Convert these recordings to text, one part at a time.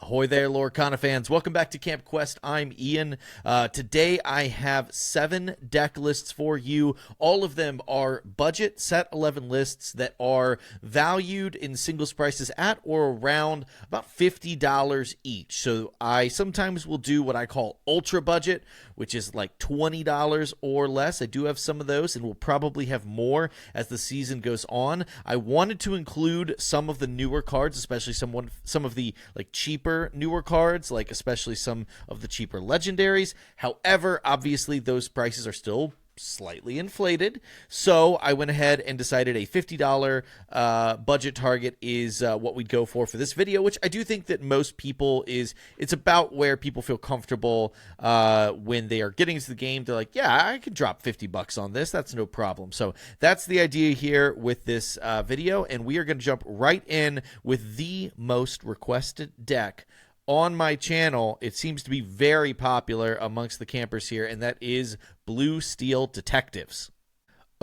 Ahoy there, Lorcana fans. Welcome back to Camp Quest. I'm Ian. Today I have 7 deck lists for you. All of them are budget set 11 lists that are valued in singles prices at or around about $50 each. So I sometimes will do what I call ultra budget, which is like $20 or less. I do have some of those, and we'll probably have more as the season goes on. I wanted to include some of the newer cards, especially some of the like cheaper newer cards, like especially some of the cheaper legendaries. However, obviously those prices are still slightly inflated, so I went ahead and decided a $50 budget target is what we'd go for this video, which I do think that most people it's about where people feel comfortable when they are getting into the game. They're like, yeah, I could drop $50 on this, that's no problem. So that's the idea here with this video, and we are going to jump right in with the most requested deck on my channel. It seems to be very popular amongst the campers here, and that is Blue Steel Detectives.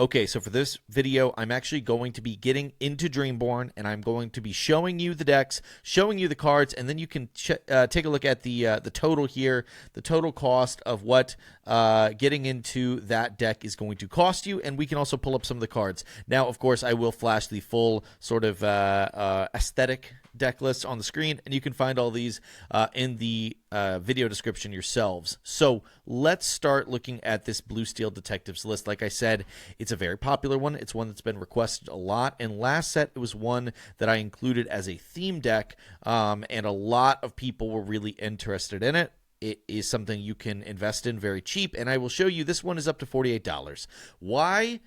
Okay, so for this video, I'm actually going to be getting into Dreamborn, and I'm going to be showing you the decks, showing you the cards, and then you can take a look at the total here, the total cost of what getting into that deck is going to cost you, and we can also pull up some of the cards. Now, of course, I will flash the full sort of aesthetic deck lists on the screen, and you can find all these in the video description yourselves. So let's start looking at this Blue Steel Detectives list. Like I said, it's a very popular one. It's one that's been requested a lot, and last set it was one that I included as a theme deck, and a lot of people were really interested in it. It is something you can invest in very cheap, and I will show you this one is up to $48. Why?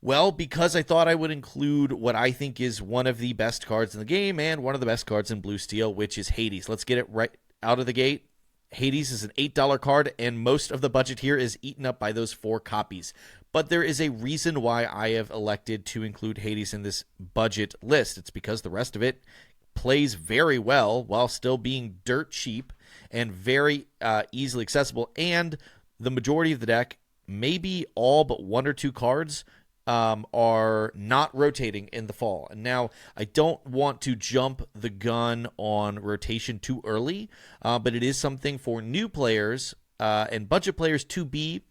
Well, because I thought I would include what I think is one of the best cards in the game and one of the best cards in Blue Steel, which is Hades. Let's get it right out of the gate. Hades is an $8 card, and most of the budget here is eaten up by those 4 copies. But there is a reason why I have elected to include Hades in this budget list. It's because the rest of it plays very well while still being dirt cheap and very easily accessible, and the majority of the deck, maybe all but 1 or 2 cards, are not rotating in the fall. And now I don't want to jump the gun on rotation too early, but it is something for new players and budget players to be,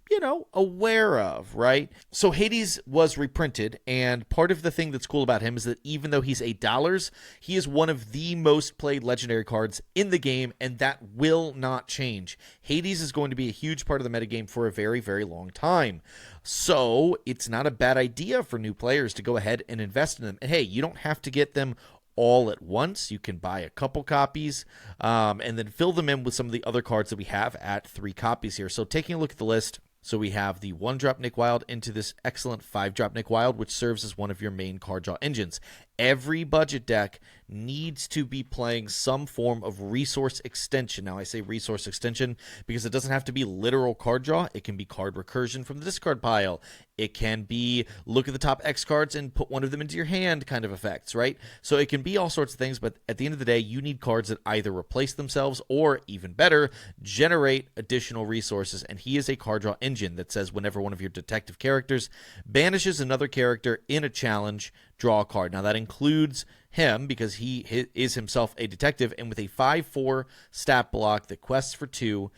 aware of, right? So Hades was reprinted, and part of the thing that's cool about him is that even though he's $8, he is one of the most played legendary cards in the game, and that will not change. Hades is going to be a huge part of the metagame for a very, very long time. So it's not a bad idea for new players to go ahead and invest in them. And hey, you don't have to get them all at once. You can buy a couple copies and then fill them in with some of the other cards that we have at 3 copies here. So taking a look at the list, so we have the 1-drop Nick Wild into this excellent 5-drop Nick Wild, which serves as one of your main card draw engines. Every budget deck needs to be playing some form of resource extension. Now, I say resource extension because it doesn't have to be literal card draw. It can be card recursion from the discard pile. It can be look at the top X cards and put one of them into your hand kind of effects, right? So it can be all sorts of things, but at the end of the day, you need cards that either replace themselves or, even better, generate additional resources. And he is a card draw engine that says whenever one of your detective characters banishes another character in a challenge, draw a card. Now, that includes him because he is himself a detective, and with a 5/4 stat block that quests for 2,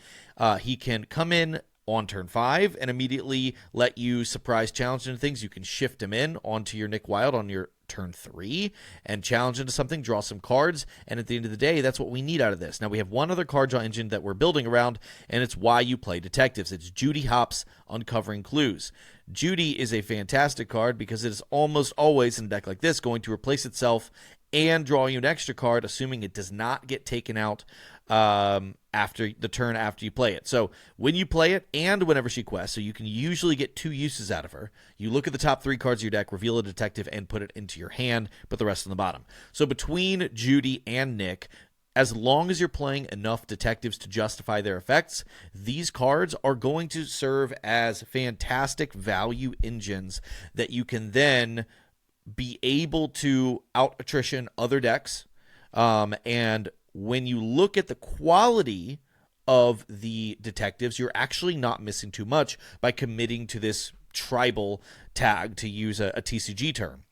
he can come in on turn 5 and immediately let you surprise challenge into things. You can shift him in onto your Nick Wild on your turn 3 and challenge into something, draw some cards, and at the end of the day, that's what we need out of this. Now, we have one other card draw engine that we're building around, and it's why you play detectives. It's Judy Hopps Uncovering Clues. Judy is a fantastic card because it is almost always in a deck like this going to replace itself and draw you an extra card, assuming it does not get taken out after the turn after you play it. So when you play it and whenever she quests, so you can usually get 2 uses out of her. You look at the top 3 cards of your deck, reveal a detective, and put it into your hand, put the rest on the bottom. So between Judy and Nick, as long as you're playing enough detectives to justify their effects, these cards are going to serve as fantastic value engines that you can then be able to out-attrition other decks. And when you look at the quality of the detectives, you're actually not missing too much by committing to this tribal tag, to use a TCG term.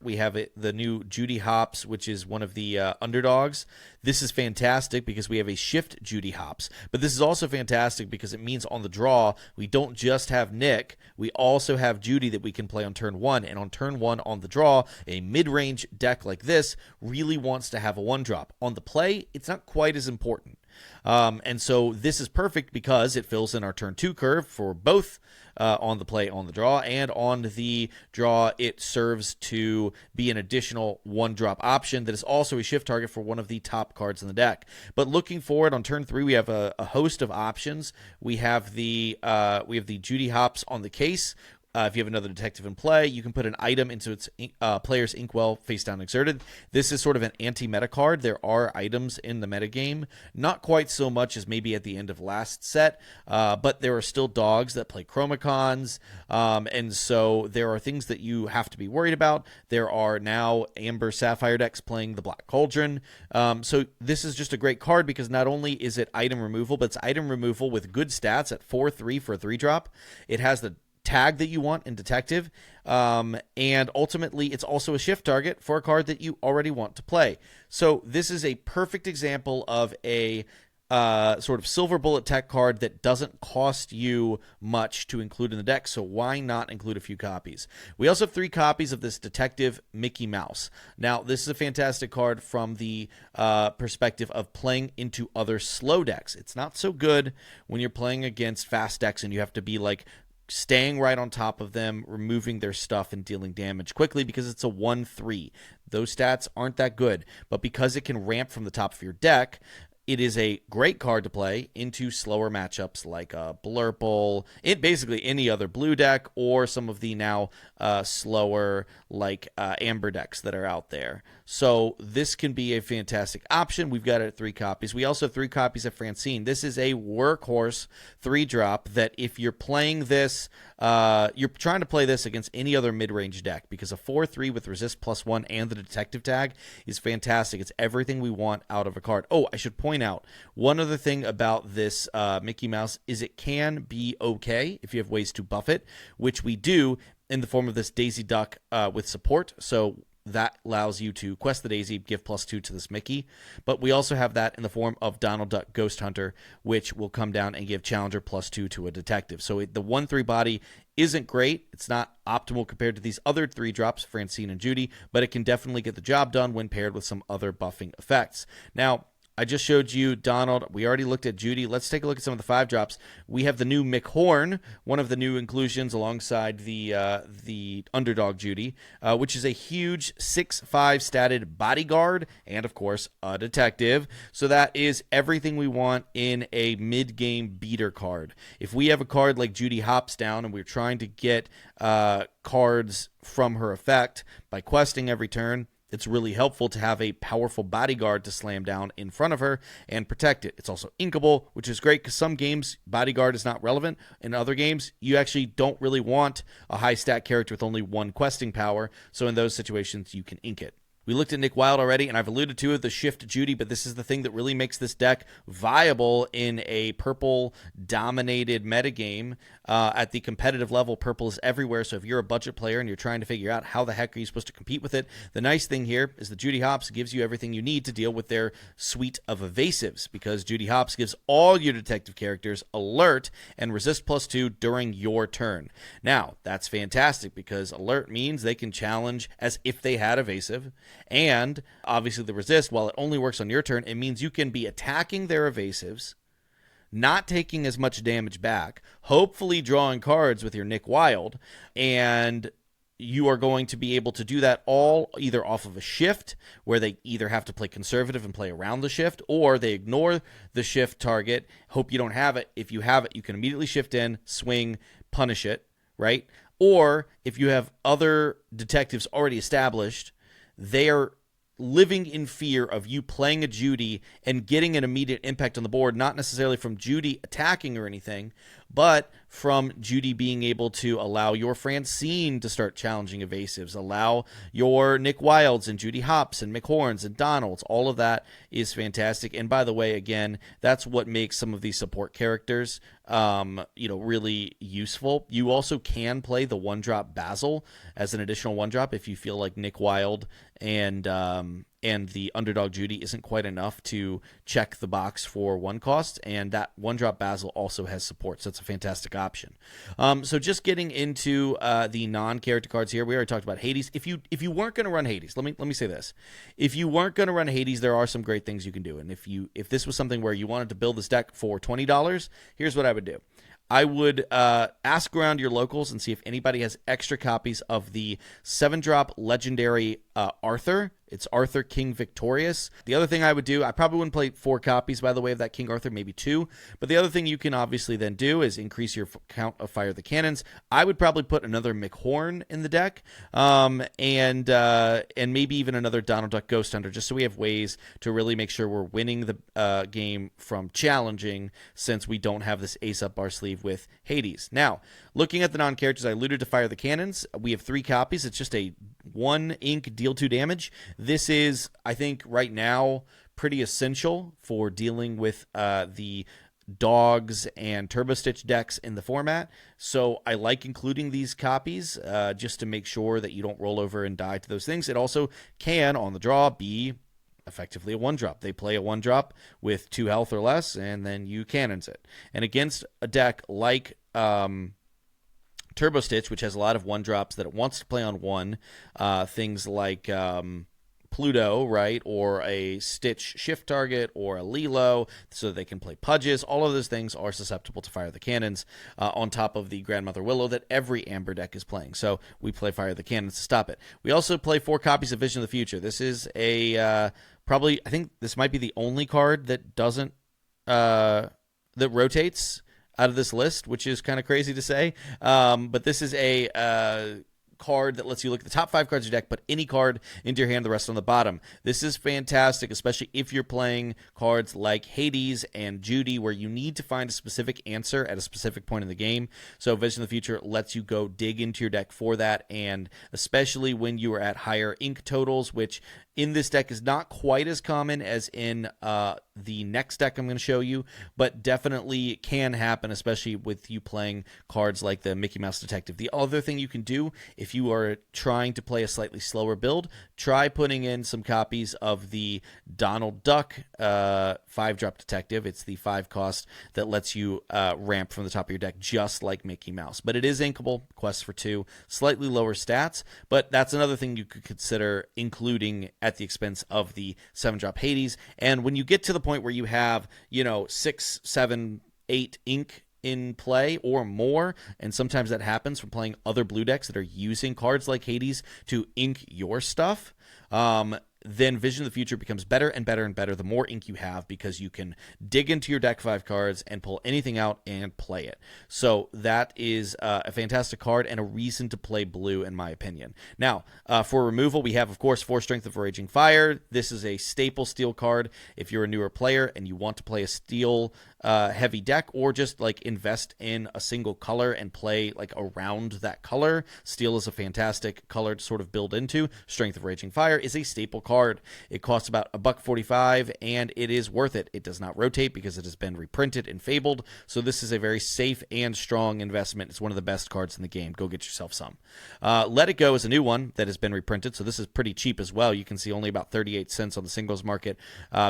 we have the new Judy Hopps, which is one of the underdogs. This is fantastic because we have a shift Judy Hopps. But this is also fantastic because it means on the draw, we don't just have Nick, we also have Judy that we can play on turn 1. And on turn 1 on the draw, a mid-range deck like this really wants to have a 1-drop. On the play, it's not quite as important. And so this is perfect because it fills in our turn 2 curve for both on the play, on the draw, and on the draw it serves to be an additional 1-drop option that is also a shift target for one of the top cards in the deck. But looking forward on turn 3, we have a host of options. We have the Judy Hopps on the case. If you have another detective in play, you can put an item into its player's inkwell face down exerted. This is sort of an anti-meta card. There are items in the metagame, not quite so much as maybe at the end of last set, but there are still dogs that play Chromacons, and so there are things that you have to be worried about. There are now Amber Sapphire decks playing the Black Cauldron, so this is just a great card because not only is it item removal, but it's item removal with good stats at 4/3 for a 3-drop. It has the tag that you want in detective, and ultimately it's also a shift target for a card that you already want to play. So this is a perfect example of a sort of silver bullet tech card that doesn't cost you much to include in the deck, so why not include a few copies? We also have 3 copies of this Detective Mickey Mouse. Now, this is a fantastic card from the perspective of playing into other slow decks. It's not so good when you're playing against fast decks and you have to be like staying right on top of them, removing their stuff, and dealing damage quickly because it's a 1/3. Those stats aren't that good, but because it can ramp from the top of your deck, it is a great card to play into slower matchups like Blurple, basically any other blue deck, or some of the now slower like Amber decks that are out there. So this can be a fantastic option. We've got it at 3 copies. We also have 3 copies of Francine. This is a workhorse 3-drop that if you're playing this, you're trying to play this against any other mid-range deck because a 4/3 with resist +1 and the detective tag is fantastic. It's everything we want out of a card. Oh, I should point out one other thing about this Mickey Mouse is it can be okay if you have ways to buff it, which we do in the form of this Daisy Duck with support. So that allows you to quest the Daisy, give +2 to this Mickey. But we also have that in the form of Donald Duck Ghost Hunter, which will come down and give Challenger +2 to a detective. So the 1/3 body isn't great. It's not optimal compared to these other 3-drops, Francine and Judy, but it can definitely get the job done when paired with some other buffing effects. Now, I just showed you Donald. We already looked at Judy. Let's take a look at some of the 5-drops. We have the new McHorn, one of the new inclusions alongside the underdog Judy, which is a huge 6/5 statted bodyguard and, of course, a detective. So that is everything we want in a mid-game beater card. If we have a card like Judy Hopps down and we're trying to get cards from her effect by questing every turn, it's really helpful to have a powerful bodyguard to slam down in front of her and protect it. It's also inkable, which is great because some games, bodyguard is not relevant. In other games, you actually don't really want a high stat character with only 1 questing power. So in those situations, you can ink it. We looked at Nick Wilde already, and I've alluded to the shift Judy, but this is the thing that really makes this deck viable in a purple-dominated metagame. At the competitive level, purple is everywhere, so if you're a budget player and you're trying to figure out how the heck are you supposed to compete with it, the nice thing here is that Judy Hopps gives you everything you need to deal with their suite of evasives, because Judy Hopps gives all your detective characters alert and resist +2 during your turn. Now, that's fantastic, because alert means they can challenge as if they had evasive. And obviously the resist, while it only works on your turn, it means you can be attacking their evasives, not taking as much damage back, hopefully drawing cards with your Nick Wilde, and you are going to be able to do that all either off of a shift, where they either have to play conservative and play around the shift, or they ignore the shift target, hope you don't have it. If you have it, you can immediately shift in, swing, punish it, right? Or if you have other detectives already established, they are living in fear of you playing a Judy and getting an immediate impact on the board, not necessarily from Judy attacking or anything, but from Judy being able to allow your Francine to start challenging evasives, allow your Nick Wilds and Judy Hopps and McHorns and Donalds, all of that is fantastic. And by the way, again, that's what makes some of these support characters really useful. You also can play the 1-drop Basil as an additional 1-drop if you feel like Nick Wild and the Underdog Judy isn't quite enough to check the box for 1 cost, and that 1-drop Basil also has support, so it's a fantastic option. So just getting into the non-character cards here, we already talked about Hades. If you weren't going to run Hades, let me say this: if you weren't going to run Hades, there are some great things you can do, and if this was something where you wanted to build this deck for $20, here's what I would do. I would ask around your locals and see if anybody has extra copies of the 7-drop legendary Arthur. It's Arthur King Victorious. The other thing I would do, I probably wouldn't play 4 copies, by the way, of that King Arthur, maybe 2. But the other thing you can obviously then do is increase your count of Fire the Cannons. I would probably put another McHorn in the deck, and maybe even another Donald Duck Ghost Hunter, just so we have ways to really make sure we're winning the game from challenging, since we don't have this ace up our sleeve with Hades. Now, looking at the non-characters, I alluded to Fire the Cannons. We have 3 copies. It's just a 1 ink, deal 2 damage. This is, I think, right now pretty essential for dealing with the Dogs and Turbo Stitch decks in the format. So I like including these copies just to make sure that you don't roll over and die to those things. It also can, on the draw, be effectively a 1-drop. They play a 1-drop with 2 health or less, and then you cannons it. And against a deck like Turbo Stitch, which has a lot of 1-drops that it wants to play on 1, things like Pluto, right, or a Stitch shift target, or a Lilo, so they can play Pudges. All of those things are susceptible to Fire the Cannons, on top of the Grandmother Willow that every Amber deck is playing. So we play Fire the Cannons to stop it. We also play 4 copies of Vision of the Future. This is a probably, I think this might be the only card that doesn't that rotates out of this list, which is kind of crazy to say. But this is a card that lets you look at the top 5 cards of your deck, put any card into your hand, the rest on the bottom. This is fantastic, especially if you're playing cards like Hades and Judy, where you need to find a specific answer at a specific point in the game. So Vision of the Future lets you go dig into your deck for that, and especially when you are at higher ink totals, which in this deck is not quite as common as in the next deck I'm going to show you, but definitely can happen, especially with you playing cards like the Mickey Mouse Detective. The other thing you can do, if you are trying to play a slightly slower build, try putting in some copies of the Donald Duck 5-drop Detective. It's the 5 cost that lets you ramp from the top of your deck, just like Mickey Mouse. But it is inkable, quests for 2, slightly lower stats, but that's another thing you could consider including at the expense of the 7-drop Hades. And when you get to the point where you have, 6, 7, 8 ink in play or more, and sometimes that happens from playing other blue decks that are using cards like Hades to ink your stuff, then Vision of the Future becomes better and better and better the more ink you have, because you can dig into your deck 5 cards and pull anything out and play it. So that is a fantastic card and a reason to play blue, in my opinion. Now, for removal, we have, of course, 4 Strength of Raging Fire. This is a staple steel card if you're a newer player and you want to play a steel heavy deck, or just like invest in a single color and play like around that color. Steel is a fantastic color to sort of build into. Strength of Raging Fire is a staple card. It costs about $1.45, and it is worth it. It does not rotate because it has been reprinted and fabled, so this is a very safe and strong investment. It's one of the best cards in the game. Go get yourself some. Let It Go is a new one that has been reprinted, so this is pretty cheap as well. You can see only about 38 cents on the singles market,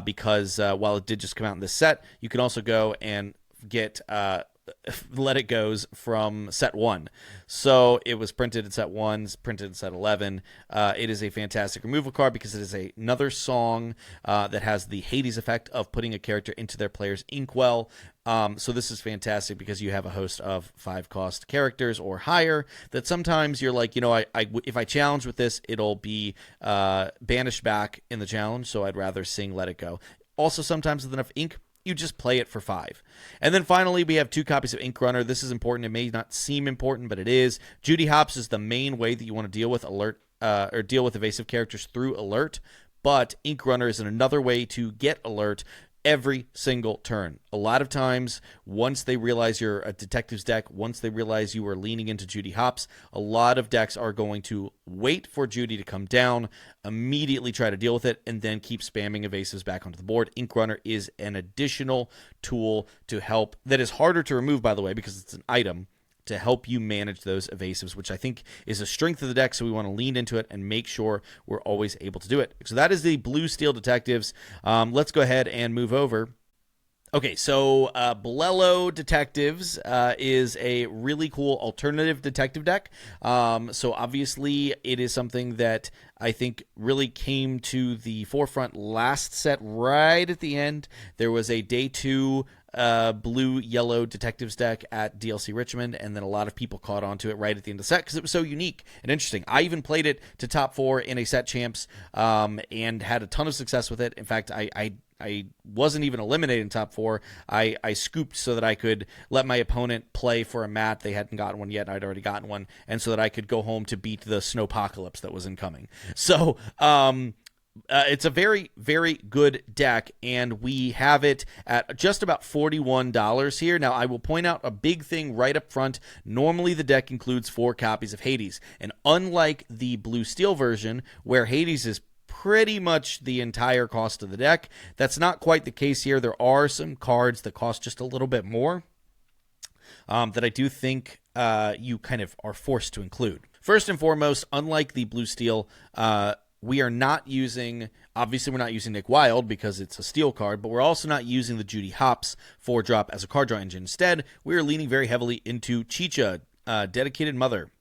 because while it did just come out in this set, you can also go and get Let It Go's from set 1. So it was printed in set 1, printed in set 11. It is a fantastic removal card because it is another song that has the Hades effect of putting a character into their player's inkwell. So this is fantastic because you have a host of 5-cost characters or higher that sometimes you're like, if I challenge with this, it'll be banished back in the challenge, so I'd rather sing Let It Go. Also, sometimes with enough ink, you just play it for 5. And then finally, we have 2 copies of Ink Runner. This is important. It may not seem important, but it is. Judy Hopps is the main way that you want to deal with deal with evasive characters through alert. But Ink Runner is another way to get alert every single turn. A lot of times, once they realize you're a detective's deck, once they realize you are leaning into Judy Hopps, a lot of decks are going to wait for Judy to come down, immediately try to deal with it, and then keep spamming evasives back onto the board. Ink Runner is an additional tool to help, that is harder to remove, by the way, because it's an item, to help you manage those evasives, which I think is a strength of the deck, so we want to lean into it and make sure we're always able to do it. So that is the Blue Steel Detectives. Let's go ahead and move over. Okay, so Blello Detectives is a really cool alternative detective deck. So obviously it is something that I think really came to the forefront last set right at the end. There was a day 2 blue-yellow detectives deck at DLC Richmond, and then a lot of people caught on to it right at the end of the set because it was so unique and interesting. I even played it to top 4 in a set champs and had a ton of success with it. In fact, I wasn't even eliminated in top 4. I scooped so that I could let my opponent play for a mat. They hadn't gotten one yet. I'd already gotten one. And so that I could go home to beat the snowpocalypse that was incoming. So, it's a very, very good deck, and we have it at just about $41 here. Now, I will point out a big thing right up front. Normally, the deck includes 4 copies of Hades, and unlike the Blue Steel version, where Hades is pretty much the entire cost of the deck, that's not quite the case here. There are some cards that cost just a little bit more that I do think you kind of are forced to include. First and foremost, unlike the Blue Steel, we are not using, obviously we're not using Nick Wilde because it's a steel card, but we're also not using the Judy Hopps 4-drop as a card draw engine. Instead, we are leaning very heavily into Chicha, Dedicated Mother.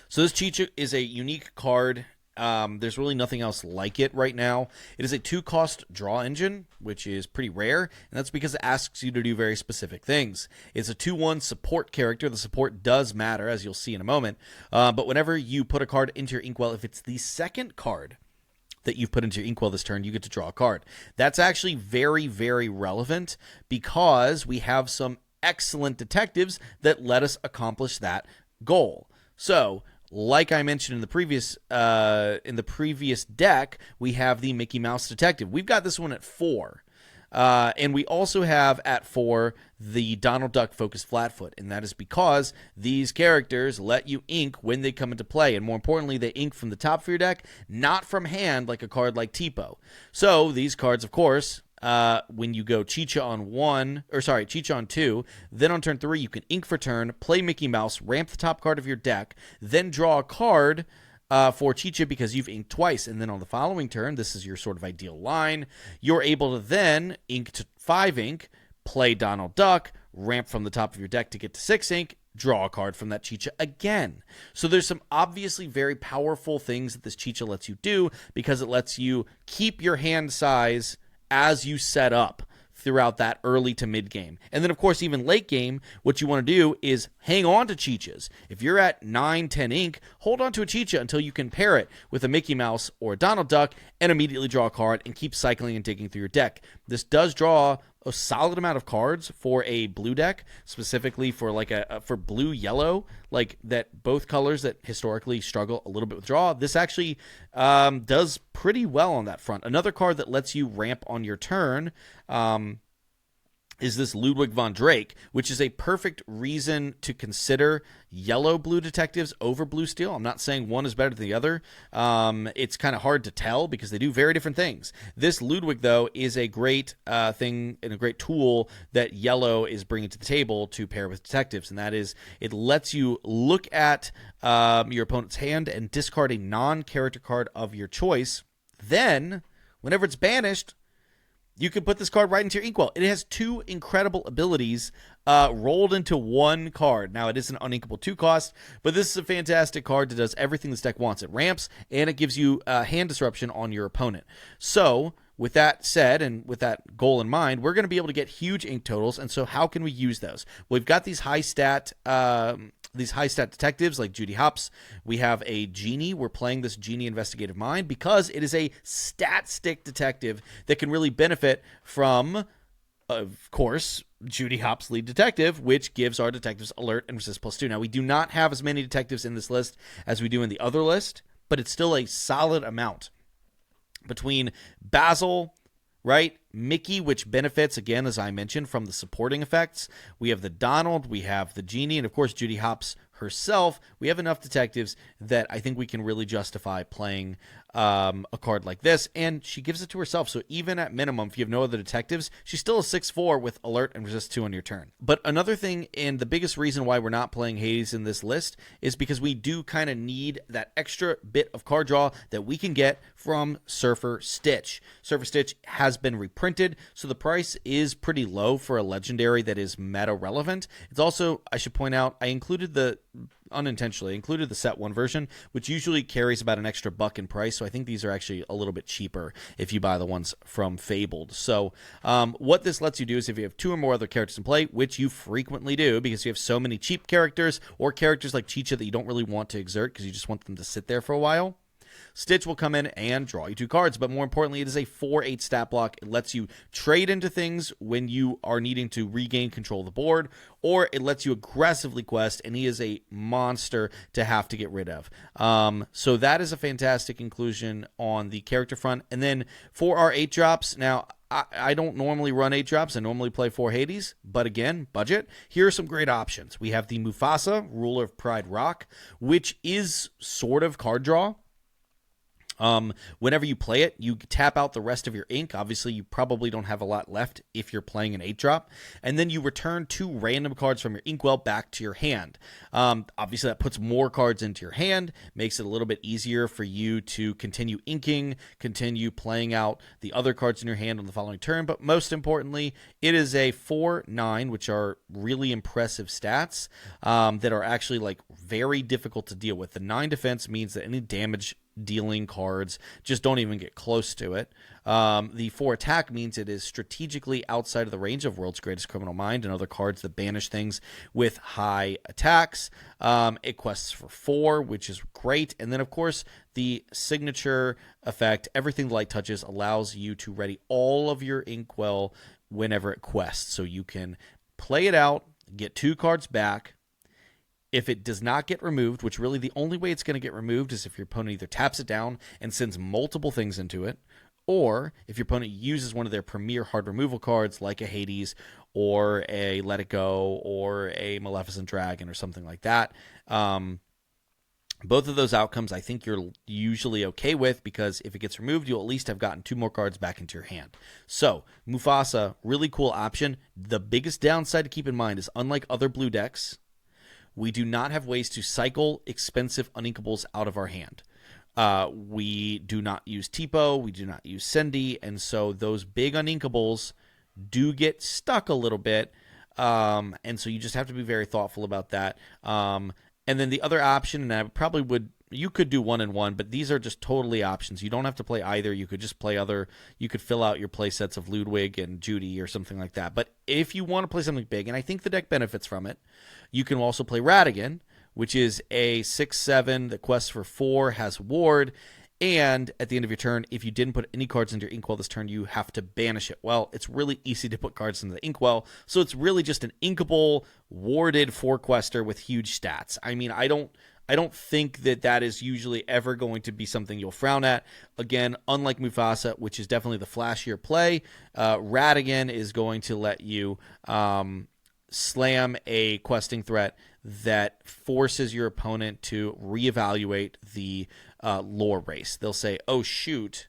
So this Chicha is a unique card. There's really nothing else like it right now. It is a 2-cost draw engine, which is pretty rare, and that's because it asks you to do very specific things. It's a 2/1 support character. The support does matter, as you'll see in a moment, but whenever you put a card into your inkwell, if it's the second card that you've put into your inkwell this turn, you get to draw a card. That's actually very, very relevant because we have some excellent detectives that let us accomplish that goal. So, like I mentioned in the previous deck, we have the Mickey Mouse Detective. We've got this one at 4. And we also have at 4 the Donald Duck Focused Flatfoot, and that is because these characters let you ink when they come into play, and more importantly, they ink from the top of your deck, not from hand like a card like Tipo. So these cards, of course, when you go Chicha on 2, then on turn 3, you can ink for turn, play Mickey Mouse, ramp the top card of your deck, then draw a card for Chicha because you've inked twice. And then on the following turn, this is your sort of ideal line, you're able to then ink to 5 ink, play Donald Duck, ramp from the top of your deck to get to 6 ink, draw a card from that Chicha again. So there's some obviously very powerful things that this Chicha lets you do because it lets you keep your hand size as you set up throughout that early to mid game. And then, of course, even late game, what you want to do is hang on to Chichas. If you're at 9, 10 ink, hold on to a Chicha until you can pair it with a Mickey Mouse or a Donald Duck and immediately draw a card and keep cycling and digging through your deck. This does draw a solid amount of cards for a blue deck, specifically for like for blue-yellow, like that both colors that historically struggle a little bit with draw. This actually does pretty well on that front. Another card that lets you ramp on your turn is this Ludwig von Drake, which is a perfect reason to consider yellow-blue detectives over blue-steel. I'm not saying one is better than the other. It's kind of hard to tell because they do very different things. This Ludwig, though, is a great thing and a great tool that yellow is bringing to the table to pair with detectives, and that is it lets you look at your opponent's hand and discard a non-character card of your choice. Then, whenever it's banished, you can put this card right into your inkwell. It has 2 incredible abilities rolled into 1 card. Now, it is an uninkable 2-cost, but this is a fantastic card that does everything this deck wants. It ramps, and it gives you hand disruption on your opponent. So, with that said, and with that goal in mind, we're going to be able to get huge ink totals, and so how can we use those? Well, we've got these high-stat detectives like Judy Hopps. We have a Genie. We're playing this Genie Investigative Mind because it is a stat stick detective that can really benefit from, of course, Judy Hopps' lead detective, which gives our detectives alert and resist +2. Now, we do not have as many detectives in this list as we do in the other list, but it's still a solid amount. Between Basil, right, Mickey, which benefits, again, as I mentioned, from the supporting effects. We have the Donald, we have the Genie, and of course Judy Hopps herself. We have enough detectives that I think we can really justify playing a card like this, and she gives it to herself. So even at minimum, if you have no other detectives, she's still a 6/4 with alert and resist 2 on your turn. But another thing, and the biggest reason why we're not playing Hades in this list, is because we do kind of need that extra bit of card draw that we can get from Surfer Stitch. Surfer Stitch has been reprinted, so the price is pretty low for a legendary that is meta relevant. It's also, I should point out, I unintentionally included the set 1 version, which usually carries about an extra $1 in price, so I think these are actually a little bit cheaper if you buy the ones from Fabled. So what this lets you do is if you have 2 or more other characters in play, which you frequently do because you have so many cheap characters or characters like Chicha that you don't really want to exert because you just want them to sit there for a while, Stitch will come in and draw you 2 cards, but more importantly, it is a 4/8 stat block. It lets you trade into things when you are needing to regain control of the board, or it lets you aggressively quest, and he is a monster to have to get rid of. So that is a fantastic inclusion on the character front. And then for our 8 drops, now, I don't normally run 8 drops. I normally play 4 Hades, but again, budget. Here are some great options. We have the Mufasa, Ruler of Pride Rock, which is sort of card draw. Whenever you play it, you tap out the rest of your ink. Obviously, you probably don't have a lot left if you're playing an 8-drop. And then you return 2 random cards from your inkwell back to your hand. Obviously, that puts more cards into your hand, makes it a little bit easier for you to continue inking, continue playing out the other cards in your hand on the following turn. But most importantly, it is a 4/9, which are really impressive stats that are actually like very difficult to deal with. The 9 defense means that any damage dealing cards just don't even get close to it. The 4 attack means it is strategically outside of the range of World's Greatest Criminal Mind and other cards that banish things with high attacks. It quests for 4, which is great. And then, of course, the signature effect, everything the light touches, allows you to ready all of your inkwell whenever it quests. So you can play it out, get 2 cards back. If it does not get removed, which really the only way it's going to get removed is if your opponent either taps it down and sends multiple things into it, or if your opponent uses one of their premier hard removal cards like a Hades or a Let It Go or a Maleficent Dragon or something like that. Both of those outcomes I think you're usually okay with because if it gets removed, you'll at least have gotten 2 more cards back into your hand. So, Mufasa, really cool option. The biggest downside to keep in mind is unlike other blue decks, we do not have ways to cycle expensive uninkables out of our hand. We do not use Tipo, we do not use Sendi, and so those big uninkables do get stuck a little bit, and so you just have to be very thoughtful about that. And then the other option, and I probably would, you could do 1 and 1, but these are just totally options. You don't have to play either. You could just play other. You could fill out your play sets of Ludwig and Judy or something like that. But if you want to play something big, and I think the deck benefits from it, you can also play Ratigan, which is a 6/7 that quests for 4, has Ward, and at the end of your turn, if you didn't put any cards into your inkwell this turn, you have to banish it. Well, it's really easy to put cards into the inkwell, so it's really just an inkable, warded 4-quester with huge stats. I mean, I don't think that is usually ever going to be something you'll frown at. Again, unlike Mufasa, which is definitely the flashier play, Ratigan is going to let you slam a questing threat that forces your opponent to reevaluate the lore race. They'll say, oh, shoot,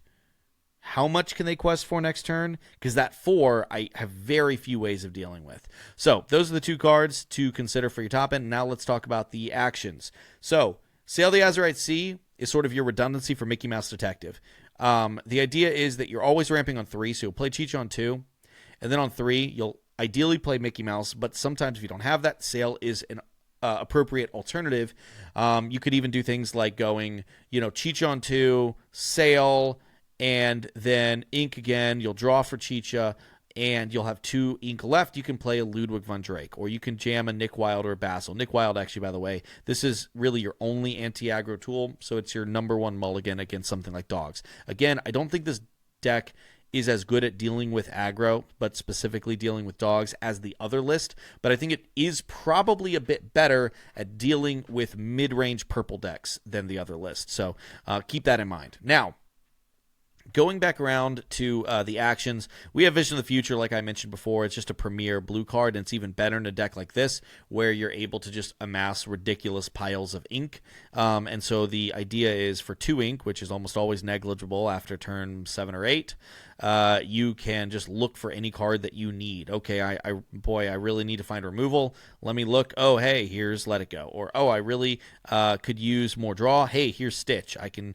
how much can they quest for next turn? Because that 4, I have very few ways of dealing with. So those are the 2 cards to consider for your top end. Now let's talk about the actions. So Sail the Azurite Sea is sort of your redundancy for Mickey Mouse Detective. The idea is that you're always ramping on 3, so you'll play Cheech on 2, and then on 3, you'll ideally play Mickey Mouse, but sometimes if you don't have that, Sail is an appropriate alternative. You could even do things like going, Cheech on 2, Sail, and then ink again. You'll draw for Chicha, and you'll have 2 ink left. You can play a Ludwig von Drake, or you can jam a Nick Wilde or a Basil. Nick Wilde, actually, by the way, this is really your only anti-aggro tool, so it's your number 1 mulligan against something like dogs. Again, I don't think this deck is as good at dealing with aggro, but specifically dealing with dogs as the other list, but I think it is probably a bit better at dealing with mid-range purple decks than the other list, so keep that in mind. Now, Going back around to the actions, we have Vision of the Future, like I mentioned before. It's just a premier blue card, and it's even better in a deck like this, where you're able to just amass ridiculous piles of ink. And so the idea is for 2 ink, which is almost always negligible after turn 7 or 8, you can just look for any card that you need. Okay, I really need to find removal. Let me look. Oh, hey, here's Let It Go. Or, oh, I really could use more draw. Hey, here's Stitch. I can,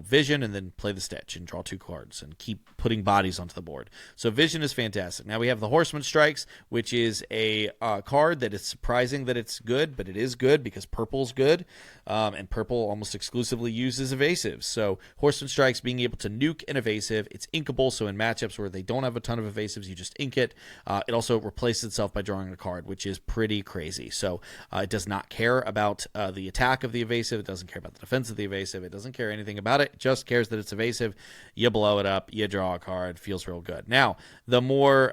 Vision and then play the Stitch and draw 2 cards and keep putting bodies onto the board. So Vision is fantastic. Now we have the Horseman Strikes, which is a card that is surprising that it's good, but it is good because purple's good, and purple almost exclusively uses evasives. So Horseman Strikes, being able to nuke an evasive, it's inkable, so in matchups where they don't have a ton of evasives, you just ink it. It also replaces itself by drawing a card, which is pretty crazy. So it does not care about the attack of the evasive. It doesn't care about the defense of the evasive. It doesn't care anything about it. It just cares that it's evasive. You blow it up. You draw a card. Feels real good. Now, the more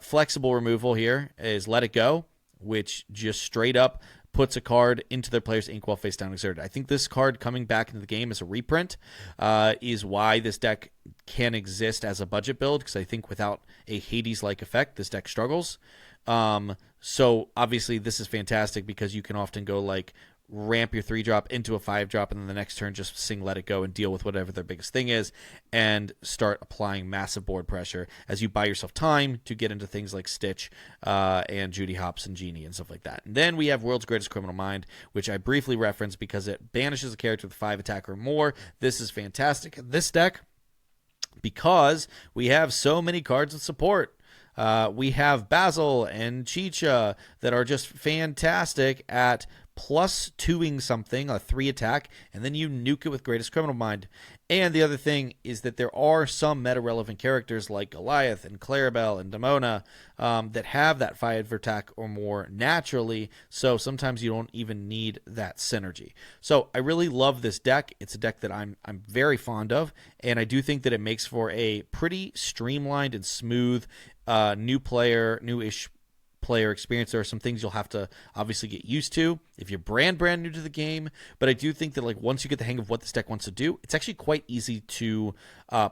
flexible removal here is Let It Go, which just straight up puts a card into their player's ink while face down exerted. I think this card coming back into the game as a reprint is why this deck can exist as a budget build, because I think without a Hades-like effect, this deck struggles. So obviously this is fantastic because you can often go like ramp your 3-drop into a 5-drop, and then the next turn just sing Let It Go and deal with whatever their biggest thing is, and start applying massive board pressure as you buy yourself time to get into things like Stitch and Judy Hopps and Genie and stuff like that. And then we have World's Greatest Criminal Mind, which I briefly referenced because it banishes a character with 5 attack or more. This is fantastic in this deck because we have so many cards of support. We have Basil and Chicha that are just fantastic at plus 2ing something, a 3 attack, and then you nuke it with Greatest Criminal Mind. And the other thing is that there are some meta-relevant characters like Goliath and Clarabelle and Demona that have that 5 attack or more naturally, so sometimes you don't even need that synergy. So I really love this deck. It's a deck that I'm very fond of, and I do think that it makes for a pretty streamlined and smooth new-ish player experience. There are some things you'll have to obviously get used to if you're brand new to the game, but I do think that like once you get the hang of what this deck wants to do, it's actually quite easy to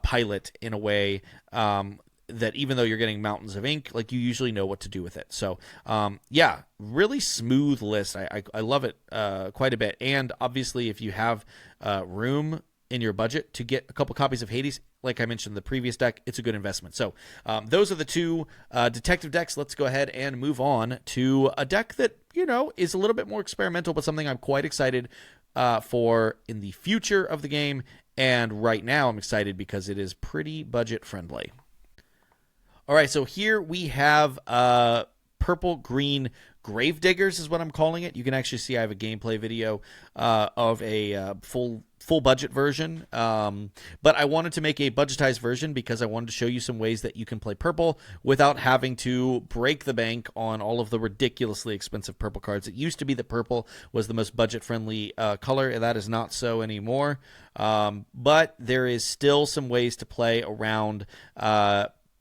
pilot in a way that even though you're getting mountains of ink, like you usually know what to do with it. So yeah, really smooth list. I love it quite a bit. And obviously if you have room in your budget to get a couple copies of Hades, like I mentioned in the previous deck, it's a good investment. So those are the 2 detective decks. Let's go ahead and move on to a deck that, is a little bit more experimental, but something I'm quite excited for in the future of the game. And right now I'm excited because it is pretty budget friendly. All right, so here we have purple-green gravediggers is what I'm calling it. You can actually see I have a gameplay video of a full budget version, but I wanted to make a budgetized version because I wanted to show you some ways that you can play purple without having to break the bank on all of the ridiculously expensive purple cards. It used to be that purple was the most budget-friendly color, and that is not so anymore, but there is still some ways to play around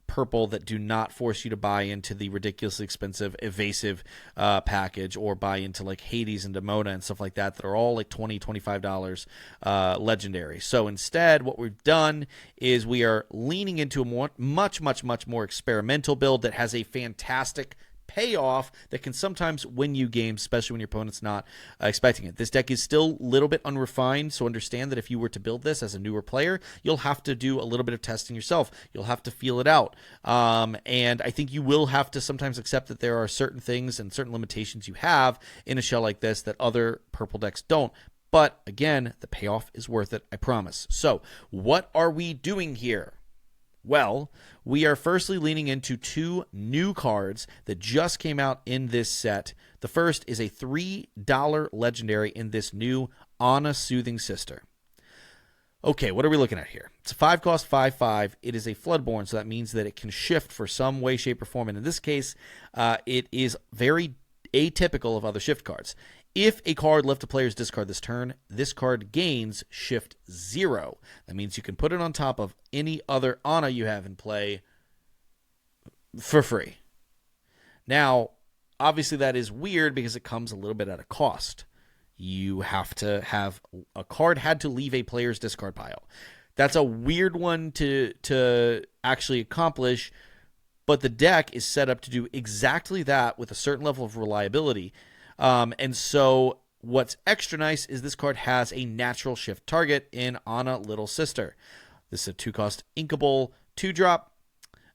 purple that do not force you to buy into the ridiculously expensive evasive package or buy into like Hades and Demona and stuff like that are all like $20, $25 legendary. So instead what we've done is we are leaning into a much more experimental build that has a fantastic payoff that can sometimes win you games, especially when your opponent's not expecting it. This deck is still a little bit unrefined, so understand that if you were to build this as a newer player, you'll have to do a little bit of testing yourself. You'll have to feel it out. And I think you will have to sometimes accept that there are certain things and certain limitations you have in a shell like this that other purple decks don't. But again, the payoff is worth it, I promise. So what are we doing here? Well, we are firstly leaning into 2 new cards that just came out in this set. The first is a $3 legendary in this new Anna Soothing Sister. Okay, what are we looking at here? It's a 5-cost 5/5. It is a Floodborn, so that means that it can shift for some way, shape, or form. And in this case, it is very atypical of other shift cards. If a card left a player's discard this turn, this card gains shift 0. That means you can put it on top of any other Anna you have in play for free. Now, obviously that is weird because it comes a little bit at a cost. You have to have a card had to leave a player's discard pile. That's a weird one to actually accomplish, but the deck is set up to do exactly that with a certain level of reliability. And so what's extra nice is this card has a natural shift target in Anna Little Sister. This is a 2-cost inkable 2-drop.